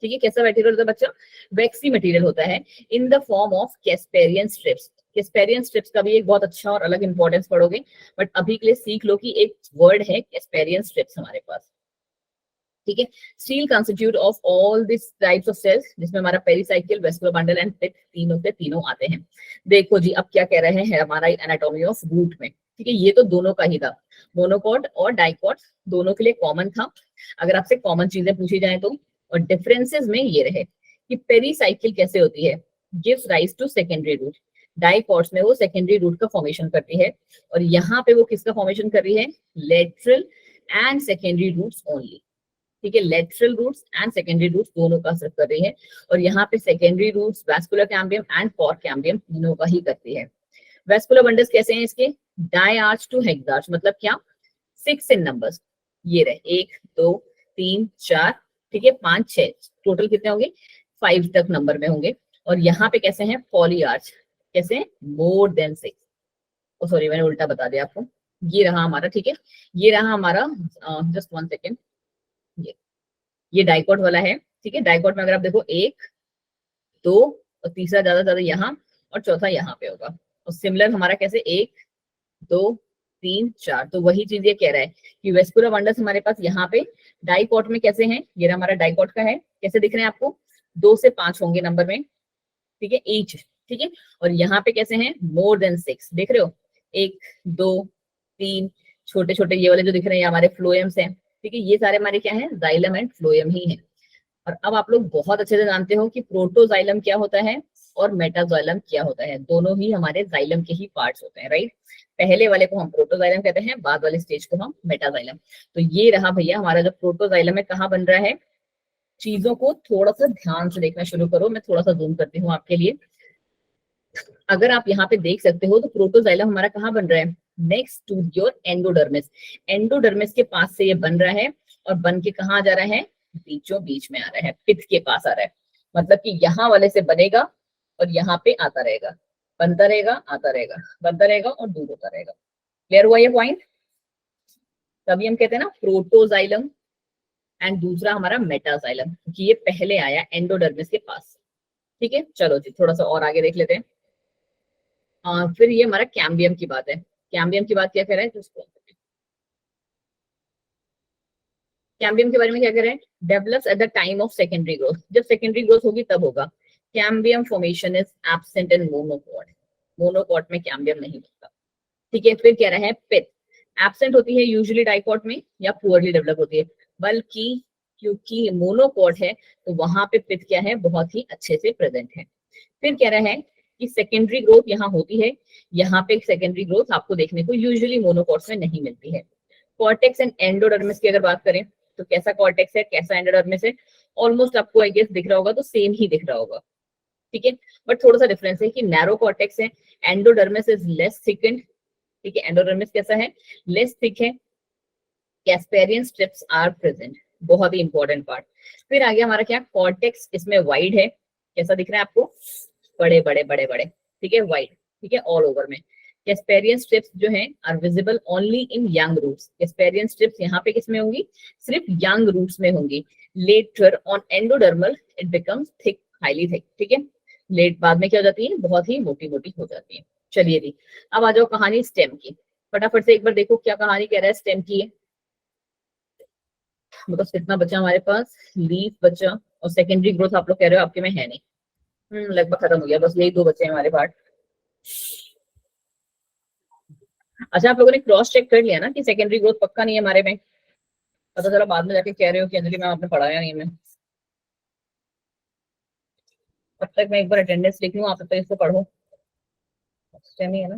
ठीक है, कैसा मटेरियल होता है बच्चा, वैक्सी मटेरियल होता है, in the form of Casparian strips. Casparian strips का भी एक बहुत अच्छा और अलग इंपॉर्टेंस पढ़ोगे, बट अभी के लिए सीख लो कि एक वर्ड है कैस्पेरियन स्ट्रिप्स हमारे पास। ठीक है, stele constitute of all this types of cells, जिसमें हमारा pericycle, vascular bundle and pith तीनों के तीनों आते हैं। देखो जी अब क्या कह रहे हैं हमारा एनाटॉमी ऑफ रूट में। ठीक है, ये तो दोनों का ही था, मोनोकोट और डाइकोट दोनों के लिए कॉमन था, अगर आपसे कॉमन चीजें पूछी जाए तो। और डिफरेंसेस में ये रहे कि पेरिसाइकिल कैसे होती है, gives rise to secondary root. Dicots में वो सेकेंडरी रूट का फॉर्मेशन करती है, और यहाँ पे वो किसका फॉर्मेशन कर रही है, lateral and secondary roots only. ठीक है, lateral roots and secondary roots दोनों का सिर्फ कर रही है, और यहाँ पे secondary roots vascular cambium and cork cambium तीनों का ही करती है। वैस्कुलर बंडल्स कैसे हैं इसके, डायआर्च टू हेक्सार्च, मतलब क्या, 6 इन नंबर्स। ये रहे 1 2 3 4, ठीक है, 5 6, टोटल कितने होंगे, 5 तक नंबर में होंगे। और यहाँ पे कैसे हैं, पॉलीआर्च, कैसे, मोर देन 6। ओ सॉरी मैंने उल्टा बता दिया आपको, ये रहा हमारा। ठीक है, ये रहा हमारा, जस्ट 1 सेकेंड, ये डाइकोट वाला है। ठीक है, डाइकोट में अगर आप देखो 1 2 और तीसरा ज्यादा ज्यादा यहाँ, और चौथा यहाँ पे होगा। और सिमिलर हमारा कैसे 1 2 3 4, तो वही चीज ये कह रहा है कि वेस्कुलर बंडल्स हमारे पास यहाँ पे डाइकॉट में कैसे हैं, ये हमारा डाइकॉट का है, कैसे दिख रहे हैं आपको, 2 से 5 होंगे नंबर में, ठीक है, ईच, ठीक है। और यहाँ पे कैसे हैं, मोर देन 6, देख रहे हो, 1 2 3, छोटे छोटे ये वाले जो दिख रहे हैं ये हमारे फ्लोएम्स हैं, ठीक है, ये सारे हमारे क्या हैं, जाइलम एंड फ्लोएम ही है। और अब आप लोग बहुत अच्छे से जानते हो कि प्रोटोजाइलम क्या होता है और मेटाजाइलम क्या होता है, दोनों ही हमारे जाइलम के ही पार्ट्स होते हैं, राइट। पहले वाले को हम प्रोटोजाइलम कहते हैं, बाद वाले स्टेज को हम मेटाजाइलम। तो ये रहा भैया हमारा जो प्रोटोजाइलम है, कहाँ बन रहा है, चीजों को थोड़ा सा ध्यान से देखना शुरू करो, मैं थोड़ा सा जूम करती हूँ आपके लिए। अगर आप यहाँ पे देख सकते हो तो प्रोटोजाइलम हमारा कहाँ बन रहा है, next to your endodermis, endodermis के पास से ये बन रहा है और बन के कहाँ जा रहा है, बीचों बीच में आ रहा है, पित्त के पास आ रहा है, मतलब कि यहाँ वाले से बनेगा और यहाँ पे आता रहेगा, बनता रहेगा, आता रहेगा, बनता रहेगा और दूर होता रहेगा। क्लियर हुआ ये पॉइंट, तभी हम कहते हैं ना प्रोटोजाइलम एंड दूसरा हमारा मेटाजाइलम, क्योंकि ये पहले आया एंडोडर्मिस के पास, ठीक है। चलो जी थोड़ा सा और आगे देख लेते हैं। फिर ये हमारा कैम्बियम की बात है, कैम्बियम की बात क्या कह रहा है, कैम्बियम के बारे में क्या कह रहे हैं, develops at the time of secondary growth, जब सेकेंडरी ग्रोथ होगी तब होगा। Cambium formation is absent in monocot, monocot में कैम्बियम नहीं होता, ठीक है। फिर कह रहा है पिथ, एब्सेंट होती है यूजुअली डाइकॉट में या पुअरली डेवलप होती है, बल्कि क्योंकि मोनोकॉट है तो वहां पे पिथ क्या है, बहुत ही अच्छे से प्रेजेंट है। फिर कह रहा है कि सेकेंडरी ग्रोथ यहाँ होती है, यहाँ पे सेकेंडरी ग्रोथ आपको देखने को यूजुअली मोनोकॉट्स में नहीं मिलती है। कॉर्टेक्स एंड एंडोडर्मिस की अगर बात करें तो कैसा कॉर्टेक्स है, कैसा एंडोडर्मिस है, ऑलमोस्ट आपको आई गेस दिख रहा होगा, तो सेम ही दिख रहा होगा, ठीक है। बट थोड़ा सा डिफरेंस है कि नैरो कॉर्टेक्स है, एंडोडर्मिस इज लेस थिकन्ड, ठीक है, एंडोडर्मिस कैसा है, लेस थिक है, कैस्पेरियन स्ट्रिप्स आर प्रेजेंट, बहुत ही इंपॉर्टेंट पार्ट। फिर आगे हमारा क्या, कॉर्टेक्स इसमें वाइड है, कैसा दिख रहा है आपको, बड़े बड़े बड़े बड़े, ठीक है, वाइड, ठीक है, ऑल ओवर में। कैस्पेरियन स्ट्रिप्स जो हैं are visible only in young roots, Casparian strips यहाँ पे किसमें होंगी, सिर्फ यंग रूट्स में होंगी। Later on endodermal it becomes thick, highly thick, ठीक है, लेट बाद में क्या हो जाती है, बहुत ही मोटी मोटी हो जाती है। चलिए जी अब आ जाओ कहानी स्टेम की, फटाफट से एक बार देखो क्या कहानी कह रहा है स्टेम की है। मतलब कितना बचा हमारे पास, लीफ बचा और सेकेंडरी ग्रोथ आप लोग कह रहे हो आपके में है नहीं, लगभग खत्म हो गया, बस यही 2 बचे हैं हमारे पार्ट। अच्छा आप लोगों ने क्रॉस चेक कर लिया ना कि सेकेंडरी ग्रोथ पक्का नहीं है हमारे में, पता चला बाद में जाके कह रहे हो कि अंजलि मैम आपने पढ़ाया नहीं है। तब तक मैं एक बार अटेंडेंस लिख लूँ, आप तब तक इसको पढ़ो, सेम ही है ना,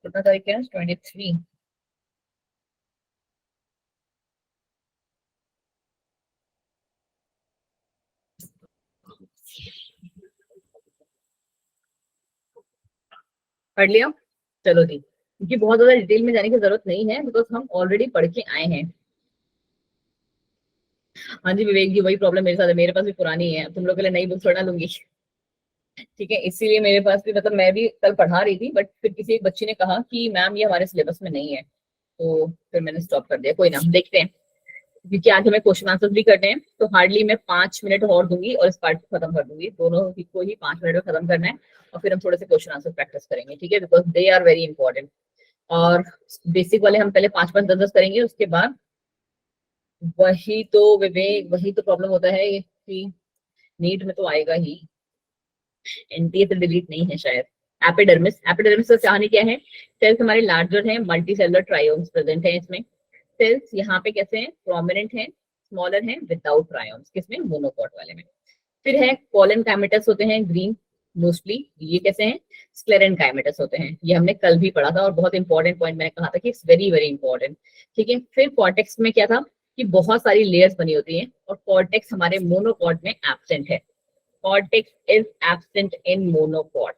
कितना तारीख है, 23। पढ़ लिया, चलो जी, क्योंकि बहुत ज्यादा डिटेल में जाने की जरूरत नहीं है, बिकॉज हम ऑलरेडी पढ़ के आए हैं। हाँ जी विवेक जी, वही प्रॉब्लम मेरे साथ है, मेरे पास भी पुरानी है, तुम लोग के लिए नई बुक थोड़ा लूंगी, ठीक है, इसीलिए मेरे पास भी, मतलब मैं भी कल पढ़ा रही थी बट फिर किसी एक बच्ची ने कहा कि मैम ये हमारे सिलेबस में नहीं है, तो फिर मैंने स्टॉप कर दिया। कोई ना, देखते हैं, क्योंकि आज हमें क्वेश्चन आंसर भी करने हैं, तो हार्डली मैं 5 मिनट और दूंगी और इस पार्ट को खत्म कर दूंगी, दोनों को ही 5 मिनट में खत्म करना है और फिर हम थोड़े से क्वेश्चन आंसर प्रैक्टिस करेंगे, ठीक है, because they are very important. और बेसिक वाले हम पहले 5-5 10-10 करेंगे, उसके बाद वही तो विवेक, वही तो प्रॉब्लम होता है कि नीट में तो आएगा ही, एनटीए से डिलीट नहीं है शायद। एपिडर्मिस, एपिडर्मिस का कहानी क्या है, सेल्स हमारे लार्जर हैं, मल्टी सेलुलर ट्रायोम्स प्रेजेंट है इसमें, सेल्स यहाँ पे कैसे हैं, प्रोमिनेंट हैं, स्मॉलर हैं, विदाउट ट्रायोम्स, किसमें, मोनोकॉट वाले में। फिर है पोलन काइमेटस होते हैं ग्रीन मोस्टली, ये कैसे हैं, स्क्लेरन काइमेटस होते हैं, ये हमने कल भी पढ़ा था और बहुत इंपॉर्टेंट पॉइंट मैंने कहा था कि इट्स वेरी वेरी इंपॉर्टेंट, ठीक है। फिर कॉर्टेक्स में क्या था कि बहुत सारी लेयर्स बनी होती हैं और कॉर्टेक्स हमारे मोनोकॉट में एब्सेंट है, cortex is absent in monocot,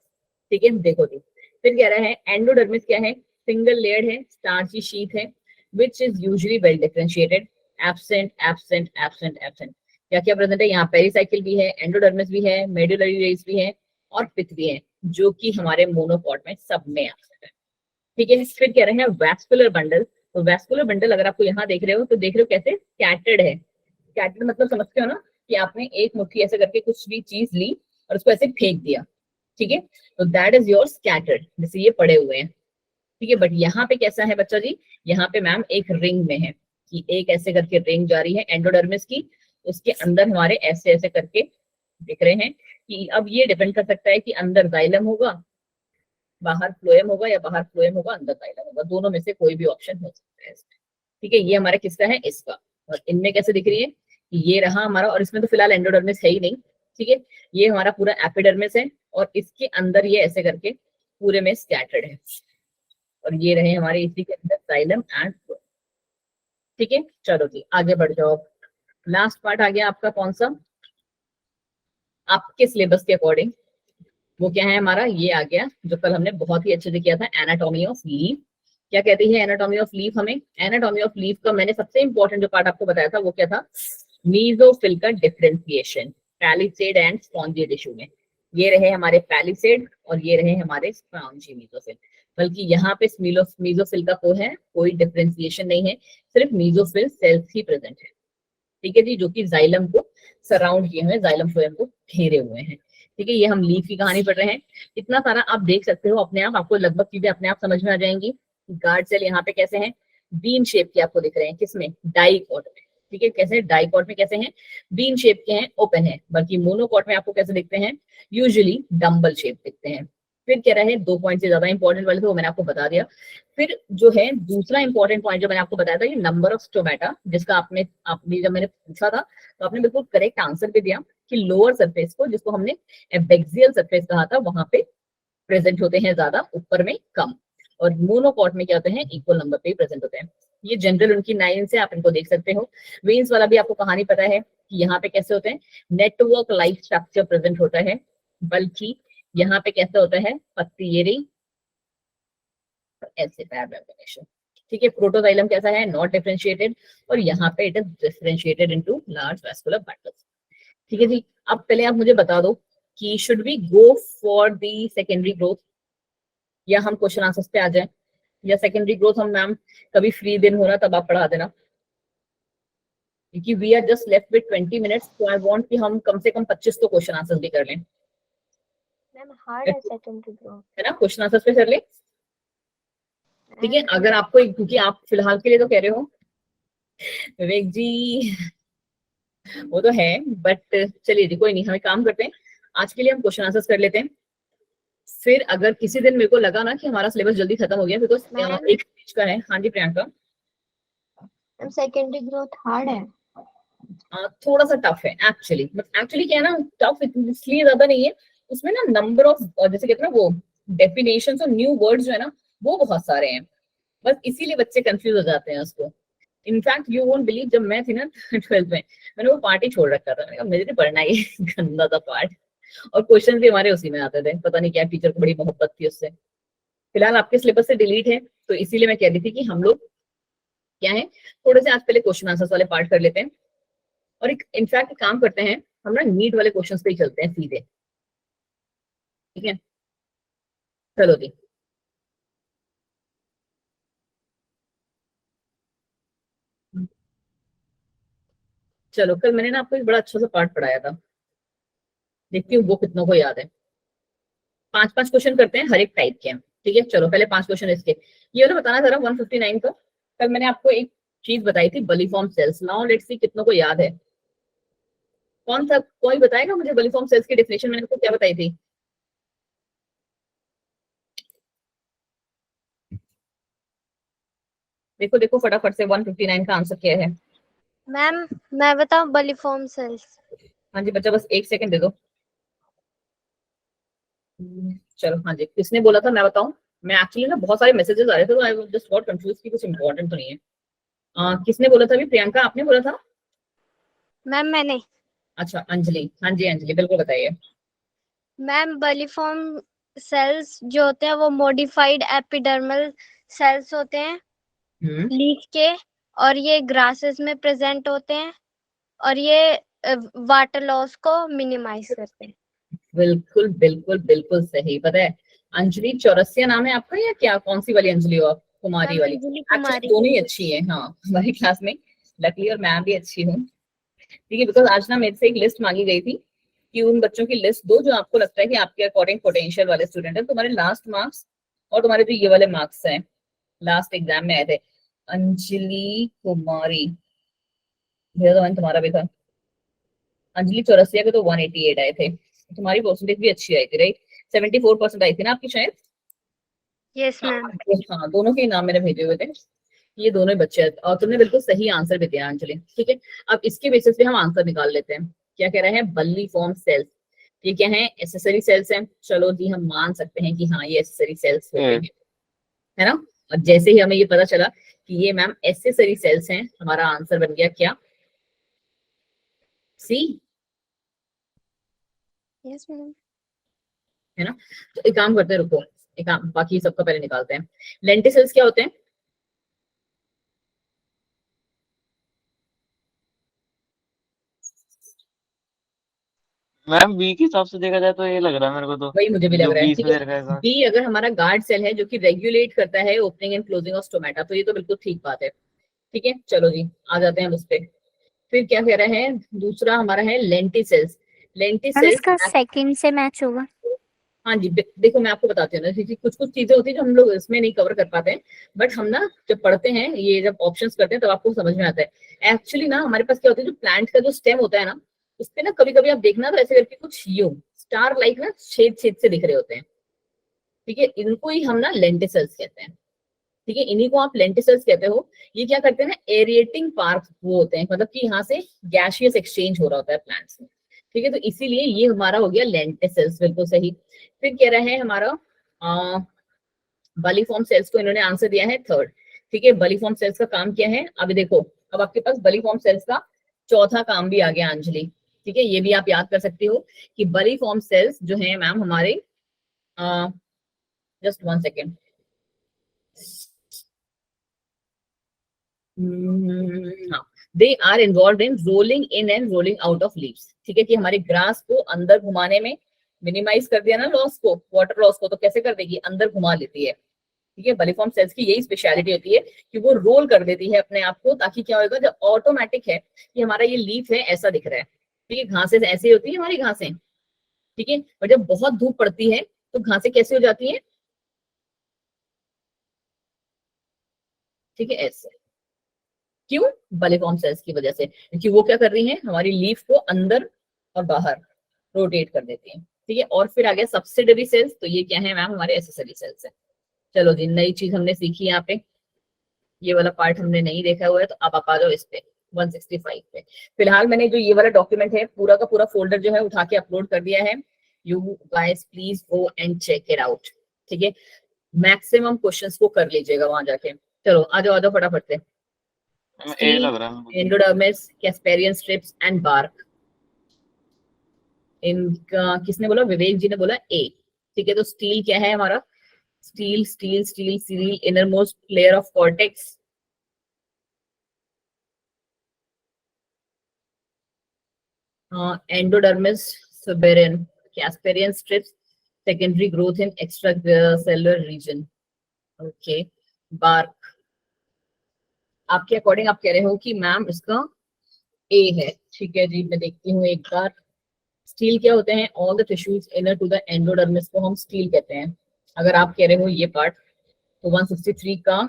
ठीक है, देखो जी। फिर कह रहा है एंडोडर्मिस क्या है, सिंगल लेयर्ड है, स्टार्ची शीथ है, which is usually well differentiated, absent absent absent absent, क्या क्या प्रेजेंट है यहाँ, पेरिसाइकिल भी है, एंडोडर्मिस भी है, मेडुलरी रेस भी है और पिथ भी है, जो कि हमारे मोनोकॉट में सब में एब्सेंट है, ठीक है। फिर कह रहे हैं वैस्कुलर बंडल, तो वैस्कुलर बंडल अगर आपको यहाँ देख रहे हो तो देख रहे हो कैसे स्कैटर्ड है, स्कैटर्ड मतलब समझते हो ना कि आपने एक मुट्ठी ऐसे करके कुछ भी चीज ली और उसको ऐसे फेंक दिया, ठीक है, तो दैट इज योर स्कैटर्ड, जैसे ये पड़े हुए हैं, ठीक है। बट यहाँ पे कैसा है बच्चा जी, यहाँ पे मैम एक रिंग में है, कि एक ऐसे करके रिंग जा रही है एंडोडर्मिस की, उसके अंदर हमारे ऐसे ऐसे करके दिख रहे हैं कि अब ये डिपेंड कर सकता है कि अंदर जाइलम होगा, बाहर फ्लोएम होगा, या बाहर फ्लोएम होगा अंदर जाइलम होगा, दोनों में से कोई भी ऑप्शन हो सकता है इसमें। ठीक है, ये हमारा किसका है, इसका। और इनमें कैसे दिख रही है कि ये रहा हमारा, और इसमें तो फिलहाल एंडोडर्मिस है ही नहीं। ठीक है, ये हमारा पूरा एपिडर्मिस है और इसके अंदर ये ऐसे करके पूरे में स्कैटर्ड है, और ये रहे हमारे इसी के अंदर जाइलम एंड फ्लोएम। ठीक है, चलो जी आगे बढ़ जाओ। लास्ट पार्ट आ गया आपका कौन सा, आपके सिलेबस के अकॉर्डिंग, वो क्या है हमारा, ये आ गया जो कल हमने बहुत ही अच्छे से किया था, एनाटॉमी ऑफ लीफ। क्या कहती है एनाटॉमी ऑफ लीफ हमें, एनाटॉमी ऑफ लीफ का मैंने सबसे इंपॉर्टेंट जो पार्ट आपको बताया था वो क्या था, मीजोफिल का differentiation palisade and spongy tissue में। ये रहे हमारे पैलिसेड और ये रहे हमारे स्पॉन्जी मीजोफिल, बल्कि यहाँ पे मीजोफिल का कोई डिफरेंशिएशन नहीं है, सिर्फ मीजोफिल सेल्स ही प्रेजेंट है। ठीक है जी, जो कि जाइलम को सराउंड किए हुए, जाइलम फ्लोएम को घेरे हुए हैं। ठीक है, ये हम लीफ की कहानी पढ़ रहे हैं। इतना सारा आप देख सकते हो अपने आप, आपको लगभग चीजें अपने आप समझ में आ जाएंगी। गार्ड सेल यहाँ पे कैसे हैं, बीन शेप के आपको दिख रहे हैं, किसमें, डाइकॉट में। ठीक है, कैसे डाइकॉट में कैसे हैं, बीन शेप के हैं, ओपन है। बल्कि मोनोकॉट में आपको कैसे दिखते हैं, यूजुअली डम्बल शेप दिखते हैं। फिर क्या रहे, 2 पॉइंट से ज्यादा इंपॉर्टेंट वाले थे वो मैंने आपको बता दिया। फिर जो है दूसरा इंपॉर्टेंट पॉइंट जो मैंने आपको बताया था, ये नंबर ऑफ स्टोमेटा, जिसका आपने जब मैंने पूछा था तो आपने बिल्कुल करेक्ट आंसर भी दिया कि लोअर सरफेस को, जिसको हमने एबैक्सियल सरफेस कहा था, वहां पे प्रेजेंट होते हैं ज्यादा, ऊपर में कम। और मोनोकॉट में क्या होते हैं, इक्वल नंबर पे ही प्रेजेंट होते हैं। ये जनरल उनकी 9 से आप इनको देख सकते हो। वेन्स वाला भी आपको कहानी पता है कि यहाँ पे कैसे होते हैं, नेटवर्क लाइक स्ट्रक्चर प्रेजेंट होता है, बल्कि यहाँ पे कैसे होता है, पत्ती ये रही ऐसे पैराबोलेशन। ठीक है, प्रोटोजाइलम कैसा है, नॉट डिफरेंशिएटेड, और यहाँ पे it is differentiated into large vascular bundles. ठीक है जी, अब पहले आप मुझे बता दो कि should we go for the secondary growth, या हम क्वेश्चन आंसर्स पे आ जाए, या सेकेंडरी ग्रोथ हम मैम कभी फ्री दिन हो ना तब आप पढ़ा देना, क्योंकि we are just left with 20 minutes, तो आई वांट कि हम कम से कम 25 तो क्वेश्चन आंसर्स भी कर लें। मैम हार्ड है सेकेंडरी ग्रोथ, है ना, क्वेश्चन आंसर्स पे कर ले। ठीक है, अगर आपको क्योंकि आप फिलहाल के लिए तो कह रहे हो विवेक जी, वो तो है, बट चलिए जी कोई नहीं, हम एक काम करते हैं, आज के लिए हम क्वेश्चन आंसर्स कर लेते हैं। फिर अगर किसी दिन मेरे को लगा ना कि हमारा सिलेबस जल्दी खत्म हो गया, बिकॉज एक पेज का है। हाँ जी Priyanka, ma'am secondary growth hard है, थोड़ा सा टफ है एक्चुअली। एक्चुअली क्या है ना, टफ इसलिए ज्यादा नहीं है, उसमें ना नंबर ऑफ, जैसे कहते हैं ना वो डेफिनेशंस और न्यू वर्ड्स जो है ना वो बहुत सारे हैं, बस इसीलिए बच्चे कंफ्यूज हो जाते हैं उसको। इनफैक्ट यू वोंट बिलीव, जब मैं थी ना 12th में, मैंने वो पार्ट ही छोड़ रखा था, मैंने कहा मुझे नहीं पढ़ना ये गंदा था पार्ट, और क्वेश्चन भी हमारे उसी में आते थे, पता नहीं क्या टीचर को बड़ी मोहब्बत थी उससे। फिलहाल आपके सिलेबस से डिलीट है, तो इसीलिए मैं कह रही थी कि हम लोग क्या है, थोड़े से आज पहले क्वेश्चन आंसर्स वाले पार्ट कर लेते हैं, और एक इनफैक्ट काम करते हैं हम ना नीट वाले क्वेश्चंस पे ही चलते हैं सीधे। ठीक है, चलो जी चलो, कल मैंने ना आपको एक बड़ा अच्छा सा पार्ट पढ़ाया था, देखती हूँ वो कितनों को याद है। 5-5 क्वेश्चन करते हैं, हर एक टाइप के हैं। ठीक है, चलो पहले 5 क्वेश्चन इसके, ये वाला बताना जरा 159 का। कल मैंने आपको एक चीज बताई थी, बलिफॉर्म सेल्स। नाउ लेट्स सी कितनों को याद है, कौन सा कोई बताएगा मुझे बलिफॉर्म सेल्स की डेफिनेशन मैंने आपको क्या बताई थी। देखो देखो फटाफट से 159 का आंसर क्या है। मैम मैं बताऊं, बलिफॉर्म सेल्स। हाँ जी बच्चा, बस 1 सेकंड दे दो। चलो हाँ जी, किसने बोला था मैं बताऊं, मैं एक्चुअली ना बहुत सारे मैसेजेस आ रहे थे तो आई जस्ट गॉट कंफ्यूज कि कुछ इंपॉर्टेंट तो नहीं है। किसने बोला था अभी, प्रियंका आपने बोला था? मैम मैंने, अच्छा अंजलि, हाँ जी अंजलि बिल्कुल बताइए। मैम बलिफॉर्म सेल्स जो होते हैं वो मॉडिफाइड एपिडर्मल सेल्स होते हैं लीफ के, और ये ग्रासेस में प्रेजेंट होते हैं, और ये वाटर लॉस को मिनिमाइज करते हैं। बिल्कुल बिल्कुल बिल्कुल सही। पता है अंजलि चौरसिया नाम है आपका, या क्या, कौन सी वाली अंजलि हो आप, कुमारी मैम वाली? अंजलि एक्चुअली कुमारी। दोनों ही अच्छी है, हाँ हमारी क्लास में लकली और मैं भी अच्छी हूँ। ठीक है, बिकॉज आज ना मेरे से एक लिस्ट मांगी गई थी कि उन बच्चों की लिस्ट दो जो आपको लगता है कि आपके अकॉर्डिंग पोटेंशियल वाले स्टूडेंट है। तुम्हारे लास्ट मार्क्स और तुम्हारे जो ये वाले मार्क्स हैं लास्ट एग्जाम में आए थे, अंजलि कुमारी, भैया तो तुम्हारा भी था। अंजलि चौरसिया के तो 188 आए थे। तुम्हारी परसेंटेज भी अच्छी आई थी, राइट? 74% आई थी ना आपकी शायद। यस हाँ मैम। हाँ, दोनों के नाम मैंने भेजे हुए थे। ये दोनों ही बच्चे हैं और तुमने बिल्कुल सही आंसर भी दिया अंजलि। ठीक है, अब इसके बेसिस पे हम आंसर निकाल लेते हैं। क्या कह रहे हैं? बल्ली फॉर्म सेल्स, ये क्या है? एसेसरी सेल्स हैं। चलो जी, हम मान सकते हैं कि हाँ ये एसेसरी सेल्स होते हैं, है ना? और जैसे ही हमें ये पता चला कि ये मैम एसेसरी सेल्स हैं, हमारा आंसर बन गया क्या? सी, यस मैम। है ना? तो एक काम करते हैं, रुको, एक काम बाकी सबका पहले निकालते हैं। लेंटिसल्स क्या होते हैं? मैम बी के हिसाब से देखा जाए तो ये लग रहा है मेरे को, तो वही मुझे भी लग जो रहा है। 20 ठीक में है, दे रखा है। बी अगर हमारा गार्ड सेल है जो कि रेगुलेट करता है opening and closing of stomata, तो ये तो बिल्कुल ठीक बात है। ठीक है, चलो जी आ जाते हैं हम उस पे। फिर क्या कह रहे हैं? दूसरा हमारा है लेंटिसेल्स। मैम लेंटिसेल्स, इसका सेकंड से मैच होगा। हाँ जी, देखो मैं आपको बताती हूँ ना, क्योंकि कुछ कुछ चीजें होती है जो हम लोग इसमें नहीं कवर कर पाते हैं, बट हम ना जब पढ़ते हैं, ये जब ऑप्शंस करते हैं तब आपको समझ में आता है। एक्चुअली ना हमारे पास क्या होता है, जो प्लांट का जो स्टेम होता है ना, उस पे ना कभी कभी आप देखना तो ऐसे करके कुछ यूं स्टार लाइक ना छेद छेद से दिख रहे होते हैं। ठीक है, इनको ही हम ना लेंटिसल्स कहते हैं। ठीक है, इन्हीं को आप लेंटिसल्स कहते हो। ये क्या करते हैं ना, एरिएटिंग पार्ट वो होते हैं, मतलब कि यहाँ से गैसियस एक्सचेंज हो रहा होता है प्लांट्स में। ठीक है, तो इसीलिए ये हमारा हो गया लेंटिसल्स, बिल्कुल सही। फिर कह रहे हैं हमारा बलीफॉर्म सेल्स को इन्होंने आंसर दिया है थर्ड। ठीक है, बलीफॉर्म सेल्स का काम क्या है? अभी देखो, अब आपके पास बलीफॉर्म सेल्स का चौथा काम भी आ गया अंजलि। ठीक है, ये भी आप याद कर सकती हो कि बलीफॉर्म सेल्स जो है मैम हमारे, जस्ट 1 सेकेंड, हाँ, they are involve in rolling in and rolling out of leaves. ठीक है, कि हमारे ग्रास को अंदर घुमाने में, मिनिमाइज कर दिया ना लॉस को, वाटर लॉस को, तो कैसे कर देगी? अंदर घुमा लेती है। ठीक है, बलिफॉर्म सेल्स की यही स्पेशलिटी होती है कि वो रोल कर देती है अपने आप को, ताकि क्या होगा, जब ऑटोमेटिक है कि हमारा ये लीफ है ऐसा दिख रहा है। ठीक है, घासें ऐसे होती है हमारी घासें। ठीक है, और जब बहुत धूप पड़ती है तो घासें कैसे हो जाती हैं? ठीक है, ऐसे। क्यों? बलिफॉर्म सेल्स की वजह से, क्योंकि वो क्या कर रही हैं, हमारी लीफ को अंदर और बाहर रोटेट कर देती हैं। ठीक है, और फिर आ गया सब्सिडरी सेल्स, तो ये क्या है मैम? हमारे एसेसरी सेल्स है। चलो जी, नई चीज हमने सीखी यहाँ पे, ये वाला पार्ट हमने नहीं देखा हुआ है, तो अब आप आ जाओ इस पे 165 पे। फिलहाल मैंने जो ये वाला डॉक्यूमेंट है पूरा का पूरा फोल्डर जो है उठा के अपलोड कर दिया है। You guys please go and check it out. ठीक है, मैक्सिमम क्वेश्चंस को कर लीजिएगा वहां जाके। चलो आ जाओ फटाफट से। ए लग रहा है मेरे को। Endodermis, Casparian strips and bark. इनका किसने बोला? विवेक जी ने बोला ए। ठीक है, तो स्टील क्या है हमारा? Stele stele stele stele inner most layer of cortex, endodermis suberin, Casparian strips, secondary growth in extra cellular region. Okay, bark, आपके अकॉर्डिंग आप कह रहे हो कि मैम इसका ए है। ठीक है जी, मैं देखती हूँ एक बार। स्टील क्या होते हैं? All the tissues inner to the endodermis को हम स्टील कहते हैं। अगर आप कह रहे हो ये पार्ट, तो 163 का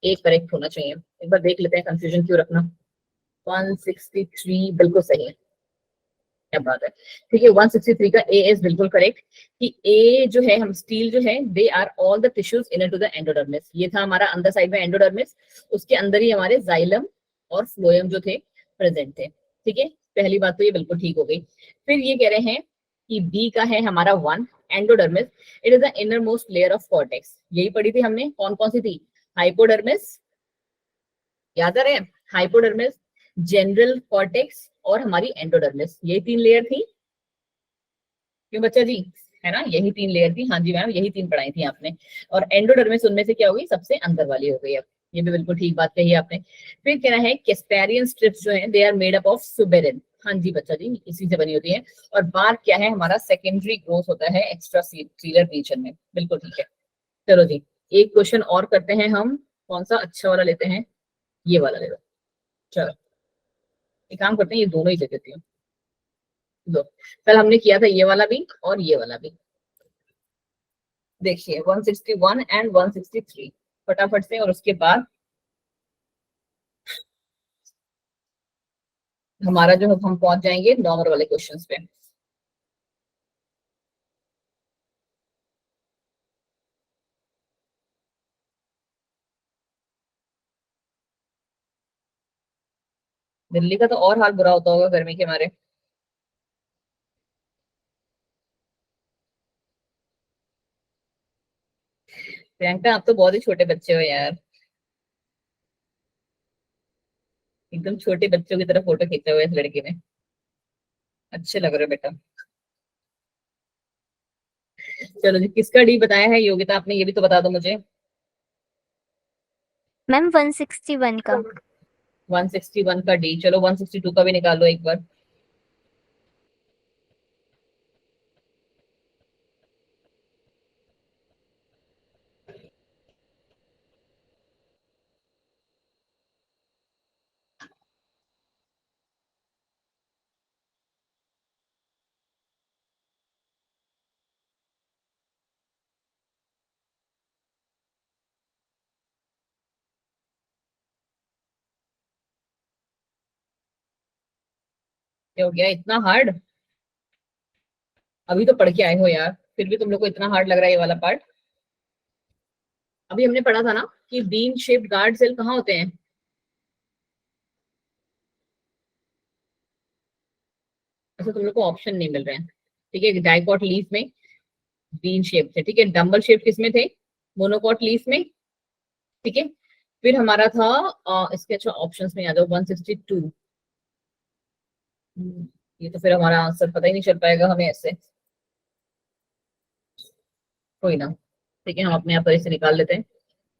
ए करेक्ट होना चाहिए। एक बार देख लेते हैं, कंफ्यूजन क्यों रखना। 163 बिल्कुल सही है, क्या बात है। ठीक है, 163 का ए इज बिल्कुल करेक्ट, कि ए जो है, हम स्टील जो है, they are all the tissues inner to the endodermis. ये था हमारा अंदर साइड में एंडोडर्मिस, उसके अंदर ही हमारे जाइलम और फ्लोएम जो थे प्रेजेंट थे। ठीक है, पहली बात तो ये बिल्कुल ठीक हो गई। फिर ये कह रहे हैं कि बी का है हमारा 1 endodermis, it is the inner most layer of cortex. यही पढ़ी थी हमने, कौन कौन सी थी? हाइपोडर्मिस, याद आ रहे हैं? हाइपोडर्मिस, जनरल कॉर्टेक्स और हमारी एंडोडर्मिस, यही 3 लेयर थी। क्यों बच्चा जी, है ना? यही 3 लेयर थी। हाँ जी मैम, यही 3 पढ़ाई थी आपने। और एंडोडर्मिस उनमें से क्या हो गई? सबसे अंदर वाली हो गई। अब ये भी बिल्कुल ठीक बात कही आपने। फिर कह रहा है कैस्पेरियन स्ट्रिप्स जो है, they are made up of suberin. हाँ जी बच्चा जी, इसी से बनी होती है। और बार्क क्या है? हमारा सेकेंडरी ग्रोथ होता है एक्स्ट्रा सीलर रीजन में। बिल्कुल ठीक है। चलो जी, एक क्वेश्चन और करते हैं हम। कौन सा अच्छा वाला लेते हैं? ये वाला ले लो। चलो एक काम करते हैं, ये दोनों ही ले लेती हूँ। दो, कल हमने किया था ये वाला भी और ये वाला भी। देखिए 161 एंड 163 फटाफट से, और उसके बाद हमारा जो हम पहुंच जाएंगे नॉर्मल वाले क्वेश्चंस पे। दिल्ली का तो और हाल बुरा होता होगा गर्मी के मारे। प्रियंका आप तो बहुत ही छोटे बच्चे हो यार, एकदम छोटे बच्चों की तरह फोटो खींचा हुआ है इस लड़की ने। अच्छे लग रहे हो बेटा। चलो जी, किसका डी बताया है योगिता आपने, ये भी तो बता दो मुझे। मैम 161 का। 161 का डी, चलो 162 का भी निकालो एक बार। क्या हो गया, इतना हार्ड? अभी तो पढ़ के आए हो यार, फिर भी तुम लोग को इतना हार्ड लग रहा है ये वाला पार्ट। अभी हमने पढ़ा था ना कि बीन शेप्ड गार्ड सेल कहाँ होते हैं। अच्छा तुम लोग को ऑप्शन नहीं मिल रहे हैं, ठीक है। डाइकॉट लीफ में बीन शेप थे, ठीक है। डम्बल शेप किस में थे, मोनोकॉट लीफ में, ठीक है। फिर हमारा था इसके अच्छा ऑप्शंस में आ जाओ 162। ये तो फिर हमारा आंसर पता ही नहीं चल पाएगा हमें ऐसे। कोई ना, ठीक है, हम अपने आप से निकाल लेते हैं।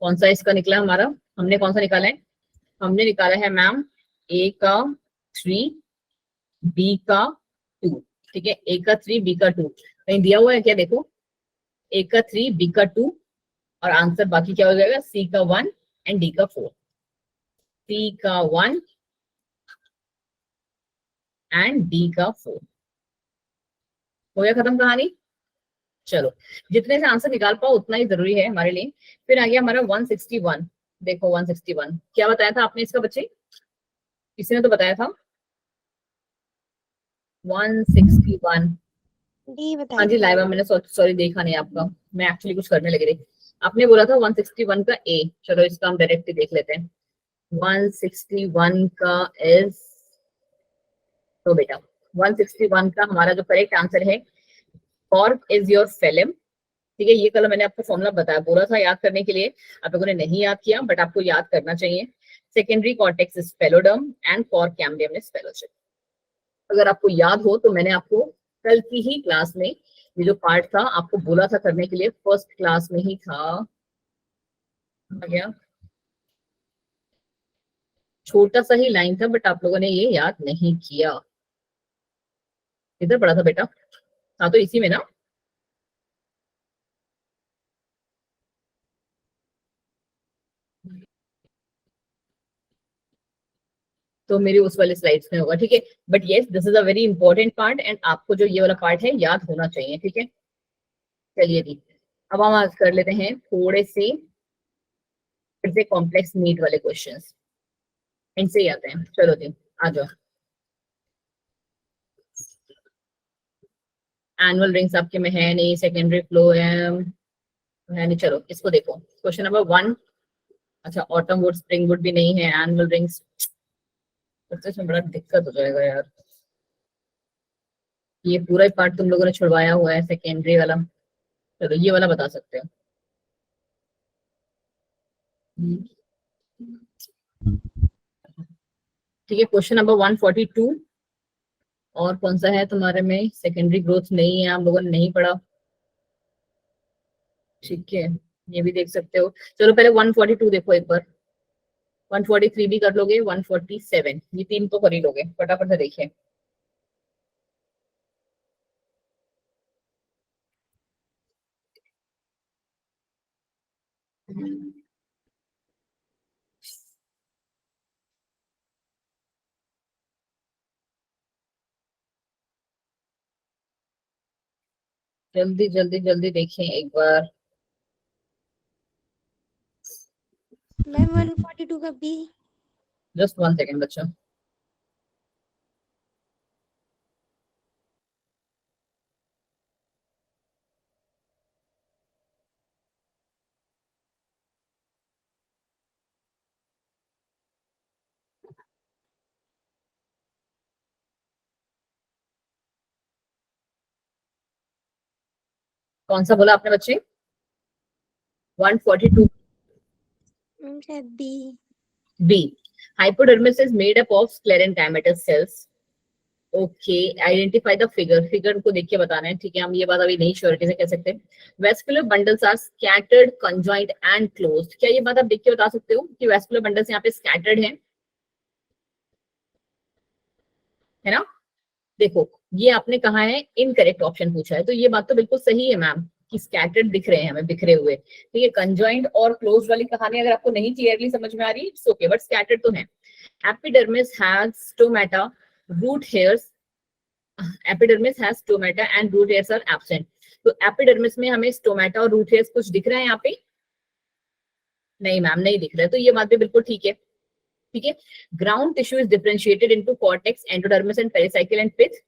कौन सा इसका निकला हमारा, हमने कौन सा निकाला है, हमने निकाला है मैम ए का 3, बी का 2, ठीक है। ए का 3, बी का 2 कहीं दिया हुआ है क्या, देखो। ए का 3, बी का 2 और आंसर बाकी क्या हो जाएगा, सी का 1 एंड डी का 4। सी का 1 एंड डी का 4। हो गया खत्म कहानी। चलो, जितने से आंसर निकाल पाओ उतना ही जरूरी है हमारे लिए। फिर आ गया हमारा 161। देखो 161 क्या बताया था आपने इसका बच्चे, किसी ने तो बताया था 161। डी हाँ बताइए। जी लाइवा, मैंने सॉरी देखा नहीं आपका, मैं एक्चुअली कुछ करने लगी रही। आपने बोला था 161 का ए, चलो इसका हम डायरेक्ट ही देख लेते हैं। 161 का इज, तो बेटा 161 का हमारा जो करेक्ट आंसर है, कॉर्क इज योर फेलम, ठीक है। ये कल मैंने आपको फॉर्मूला बताया, बोला था याद करने के लिए, आप लोगों ने नहीं याद किया, बट आपको याद करना चाहिए। Secondary cortex is phelloderm and cork cambium is phellogen. अगर आपको याद हो तो मैंने आपको कल की ही क्लास में ये जो पार्ट था आपको बोला था करने के लिए, फर्स्ट क्लास में ही था। आ गया, छोटा सा ही लाइन था बट आप लोगों ने ये याद नहीं किया। किधर पढ़ा था बेटा, हाँ तो इसी में ना। तो मेरी उस वाले स्लाइड्स में होगा, ठीक है। But yes this is a very important part and आपको जो ये वाला पार्ट है याद होना चाहिए, ठीक है। चलिए जी, अब हम आज कर लेते हैं थोड़े से फिर से कॉम्प्लेक्स नीट वाले क्वेश्चंस, इनसे ही आते हैं। चलो जी आ जाओ। एनुअल रिंग्स आपके में है नहीं, सेकेंडरी फ्लोएम है नहीं, चलो इसको देखो क्वेश्चन नंबर 1। अच्छा ऑटम वुड स्प्रिंग वुड भी नहीं है, एनुअल रिंग्स, इसमें बड़ा दिक्कत हो जाएगा यार। ये पूरा ही पार्ट तुम लोगों ने छुड़वाया हुआ है सेकेंडरी वाला, चलो ये वाला बता सकते हो। ठीक है, क्वेश्चन नंबर 142। और कौन सा है तुम्हारे में, सेकेंडरी ग्रोथ नहीं है, आप लोगों ने नहीं पढ़ा, ठीक है। ये भी देख सकते हो। चलो पहले 142 देखो एक बार, 143 भी कर लोगे, 147, ये तीन तो कर ही लोगे, फटाफट से देखिए। जल्दी जल्दी जल्दी देखें एक बार। मैम 142 का बी। जस्ट 1 सेकेंड बच्चा। कौन सा बोला आपने बच्चे? 142 B. B. Hypodermis is made up of sclerenchymatous cells. Okay, identify the figure, figure को देख के बताना है, ठीक है। हम ये बात अभी नहीं श्योरिटी से कह सकते। Vascular bundles are scattered, conjoint and closed. क्या ये बात आप देख के बता सकते हो कि वेस्कुलर बंडल्स यहाँ पे स्कैटर्ड है ना? देखो, ये आपने कहा है इनकरेक्ट ऑप्शन पूछा है, तो ये बात तो बिल्कुल सही है मैम कि स्कैटर्ड दिख रहे हैं हमें, बिखरे हुए। तो ये कंजॉइंट और क्लोज्ड वाली कहानी अगर आपको नहीं क्लियरली समझ में आ रही, इट्स ओके, बट स्कैटर्ड तो है। Epidermis has stomata, root hairs, epidermis has stomata and root hairs are absent. तो एपिडर्मिस में हमें स्टोमेटा और रूट हेयर्स कुछ दिख रहा है यहाँ पे? नहीं मैम, नहीं दिख रहा है, तो ये बात भी बिल्कुल ठीक है, ठीक है। Ground tissue is differentiated into cortex, endodermis and pericycle and pith.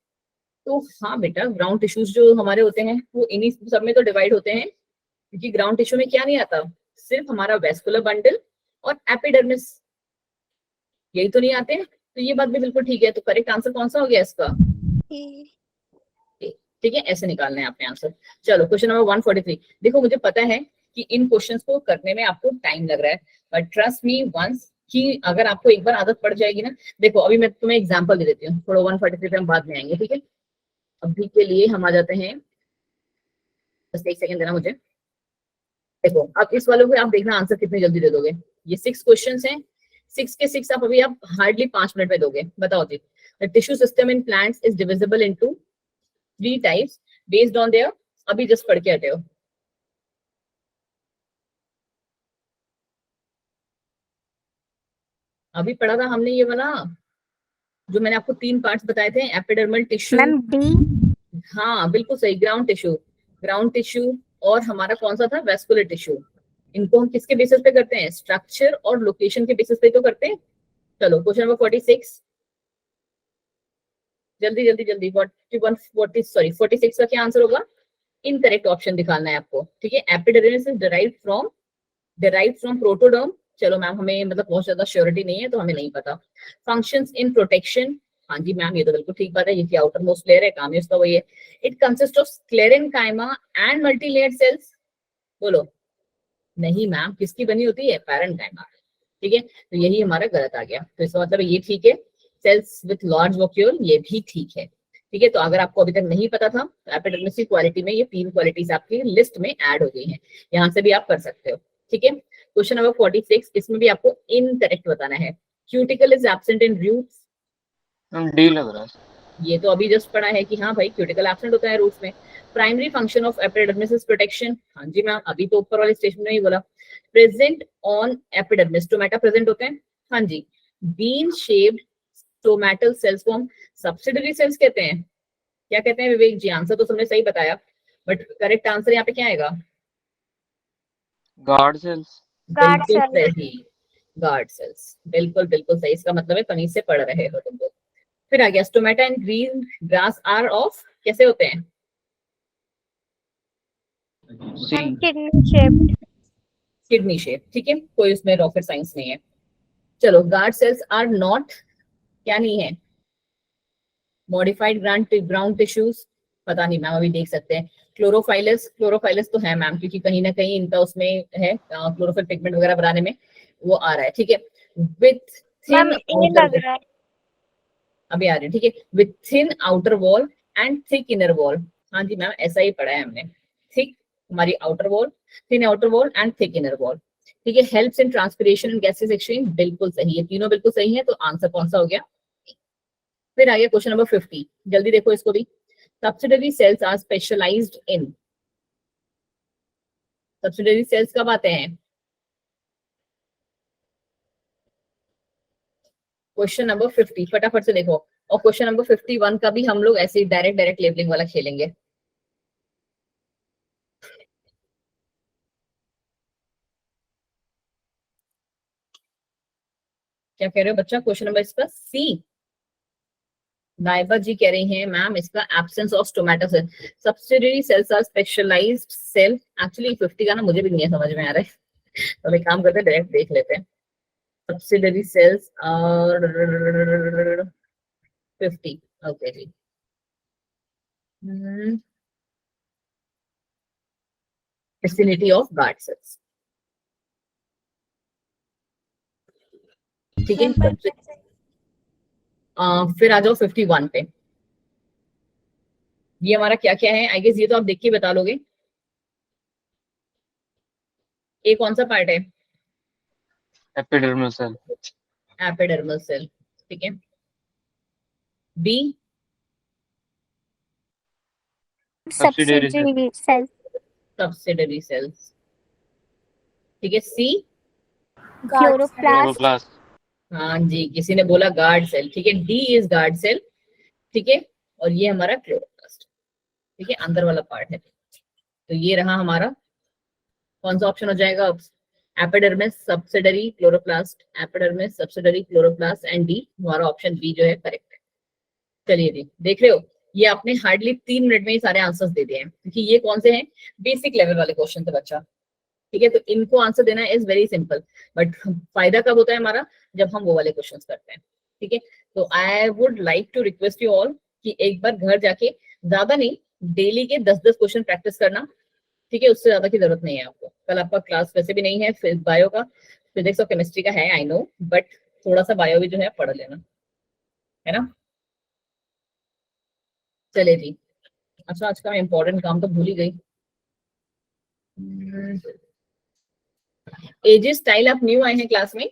तो हाँ बेटा, ग्राउंड टिश्यूज जो हमारे होते हैं वो इन्हीं सब में तो डिवाइड होते हैं, क्योंकि ग्राउंड टिश्यू में क्या नहीं आता, सिर्फ हमारा वेस्कुलर बंडल और एपिडर्मिस, यही तो नहीं आते हैं। तो ये बात भी बिल्कुल ठीक है। तो करेक्ट आंसर कौन सा हो गया इसका? ठीक है, ऐसे निकालना है आपने आंसर। चलो क्वेश्चन नंबर 143। देखो, मुझे पता है कि इन क्वेश्चंस को करने में आपको टाइम लग रहा है, बट ट्रस्ट मी वंस कि अगर आपको एक बार आदत पड़ जाएगी ना, देखो अभी मैं तुम्हें एग्जांपल दे देती हूँ, थोड़ा 143 पे हम बाद में आएंगे, ठीक है। अभी के लिए हम आ जाते हैं, बस एक सेकंड देना मुझे। देखो, अब इस वालों को आप देखना आंसर कितनी जल्दी दे दोगे। ये 6 क्वेश्चंस हैं, 6 के 6 आप अभी आप हार्डली 5 मिनट में दोगे। बताओ जी। The tissue system in plants is divisible into 3 types based on their, अभी जस्ट पढ़ के हटे हो। अभी पढ़ा था हमने ये वाला, जो मैंने आपको 3 पार्ट्स बताए थे, एपिडर्मल टिश्यू। Ma'am D. हाँ बिल्कुल सही, ग्राउंड टिश्यू, ग्राउंड टिश्यू, और हमारा कौन सा था, वेस्कुलर टिश्यू। इनको हम किसके बेसिस पे करते हैं, स्ट्रक्चर और लोकेशन के बेसिस पे तो करते हैं। चलो क्वेश्चन नंबर 46, जल्दी जल्दी जल्दी। 46 का क्या आंसर होगा? इनकरेक्ट ऑप्शन दिखाना है आपको, ठीक है। Epidermis is derived from protoderm. चलो मैम, हमें मतलब बहुत ज्यादा श्योरिटी नहीं है तो हमें नहीं पता। फंक्शंस इन प्रोटेक्शन, हाँ जी मैम, ये तो बिल्कुल ठीक बात है, ये आउटर मोस्ट लेयर है, काम ही उसका वही है। It consist of sclerenchyma and multilayered cells. बोलो। नहीं मैम, किसकी बनी होती है, पैरेन्काइमा, ठीक है। तो यही हमारा गलत आ गया, तो इसका मतलब ये ठीक है। सेल्स विथ लार्ज वॉक्यूल, ये भी ठीक है, ठीक है। तो अगर आपको अभी तक नहीं पता था, तो एपिडर्मिस की क्वालिटी में ये 3 क्वालिटीज आपकी लिस्ट में ऐड हो गई हैं, यहाँ से भी आप कर सकते हो, ठीक है। क्वेश्चन नंबर 46, इसमें भी आपको इनकरेक्ट बताना है। Cuticle is absent in roots. D लग रहा है। ये तो अभी जस्ट पढ़ा है कि हाँ भाई, क्यूटिकल एब्सेंट होता है रूट्स में। Primary function of epidermis is protection, हाँ जी मैम, अभी तो ऊपर वाले स्टेशन में ही बोला। Present on epidermis, stomata present होते हैं, हाँ जी। बीन शेप्ड स्टोमेटल सेल्स को हम सब्सिडरी सेल्स कहते हैं। क्या कहते हैं विवेक जी? आंसर तो तुमने सही बताया, बट करेक्ट आंसर यहाँ पे क्या आएगा? Guard cells. बिल्कुल सही, गार्ड सेल्स, बिल्कुल बिल्कुल सही। इसका मतलब है तमीज से पढ़ रहे हो तुम लोग। फिर आ गया, stomata and green grass are of, कैसे होते हैं? किडनी शेप, ठीक है, कोई उसमें रॉकेट साइंस नहीं है। चलो, गार्ड सेल्स आर नॉट, क्या नहीं है, मॉडिफाइड ग्राउंड टिश्यूज, पता नहीं मैम, अभी देख सकते हैं। क्लोरोफाइलस, क्लोरोफाइलस तो है मैम, क्योंकि कहीं ना कहीं इनका उसमें है क्लोरोफिल पिगमेंट वगैरह बनाने में वो आ रहा है, ठीक है। विथ थिन लग रहा है। अभी आ रही है, ठीक है। With thin outer wall and thick inner wall, हाँ जी मैम, ऐसा ही पढ़ा है हमने। थिक हमारी outer wall, thin outer wall and thick inner wall, ठीक है। Helps in transpiration and gases exchange, बिल्कुल सही है, तीनों बिल्कुल सही है। तो आंसर कौन सा हो गया? फिर आ गया क्वेश्चन नंबर 50, जल्दी देखो इसको भी। Subsidiary cells are specialised in, subsidiary cells कब आते हैं? क्वेश्चन नंबर 50 फटाफट से देखो, और क्वेश्चन नंबर 51 का भी हम लोग ऐसे ही डायरेक्ट लेबलिंग वाला खेलेंगे। क्या कह रहे हो बच्चा? क्वेश्चन नंबर इसका सी। नाइबा जी कह रही हैं मैम इसका absence of stomata cell, subsidiary cells are specialised cell. Actually 50 का ना मुझे भी नहीं समझ में आ रहा है, तो एक काम करते हैं, डायरेक्ट देख लेते हैं। सब्सिडरी सेल्स आर 50, ओके जी। Vicinity of guard cells. ठीक है, फिर आ जाओ 51 पे। ये हमारा क्या क्या है, आई गेस ये तो आप देख के बता लोगे। ए कौन सा पार्ट है? Epidermal cell. Epidermal cell. ठीक है। B Subsidiary cell. Subsidiary cell. Subsidiary cells. ठीक है। C chloroplast. क्लोरोप्लास्ट। हाँ जी, किसी ने बोला गार्ड सेल। ठीक है, डी इज गार्ड सेल। ठीक है, और ये हमारा क्लोरोप्लास्ट। ठीक है, अंदर वाला पार्ट है। तो ये रहा हमारा, कौन सा ऑप्शन हो जाएगा अब? Epidermis subsidiary chloroplast, epidermis subsidiary chloroplast and D, हमारा ऑप्शन बी जो है करेक्ट है। चलिए जी, देख रहे हो, ये आपने हार्डली 3 मिनट में ही सारे आंसर्स दे दिए हैं, क्योंकि ये कौन से हैं? बेसिक लेवल वाले क्वेश्चन थे बच्चा। ठीक है, तो इनको आंसर देना इज वेरी सिंपल, बट फायदा कब होता है हमारा? जब हम वो वाले क्वेश्चन करते हैं। ठीक है, तो I would like to request you all कि एक बार घर जाके, ज्यादा नहीं, डेली के 10-10 क्वेश्चन प्रैक्टिस करना। ठीक है, उससे ज्यादा की जरूरत नहीं है आपको। कल आपका क्लास वैसे भी नहीं है, फिर बायो का, फिजिक्स और केमिस्ट्री का है आई नो, बट थोड़ा सा बायो भी जो है पढ़ लेना, है ना। चले जी, अच्छा आज का मैं इंपॉर्टेंट काम तो भूल ही गई। एजे स्टाइल, आप न्यू आए हैं क्लास में,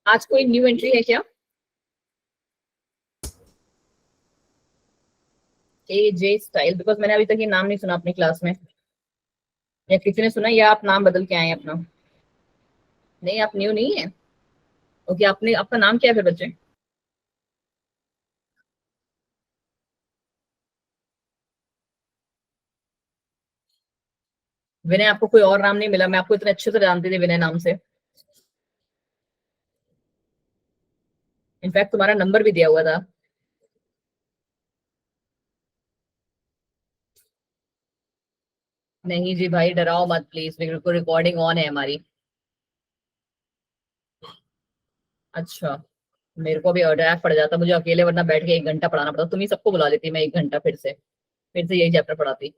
आज कोई न्यू एंट्री है क्या? एजे स्टाइल, बिकॉज मैंने अभी तक ये नाम नहीं सुना अपनी क्लास में, या किसी ने सुना, या आप नाम बदल के आए हैं अपना? नहीं, आप न्यू नहीं है। ओके, आपने, आपका नाम क्या है फिर बच्चे? विनय, आपको कोई और नाम नहीं मिला? मैं आपको इतने अच्छे से जानती थी विनय नाम से, इनफैक्ट तुम्हारा नंबर भी दिया हुआ था। नहीं जी भाई, डराओ मत प्लीज, बिल्कुल रिकॉर्डिंग ऑन है हमारी। अच्छा, मेरे को भी ड्राफ्ट पड़ जाता मुझे अकेले, वरना बैठ के 1 घंटा पढ़ाना पड़ता। तुम ही सबको बुला लेती मैं 1 घंटा, फिर से यही चैप्टर पढ़ाती।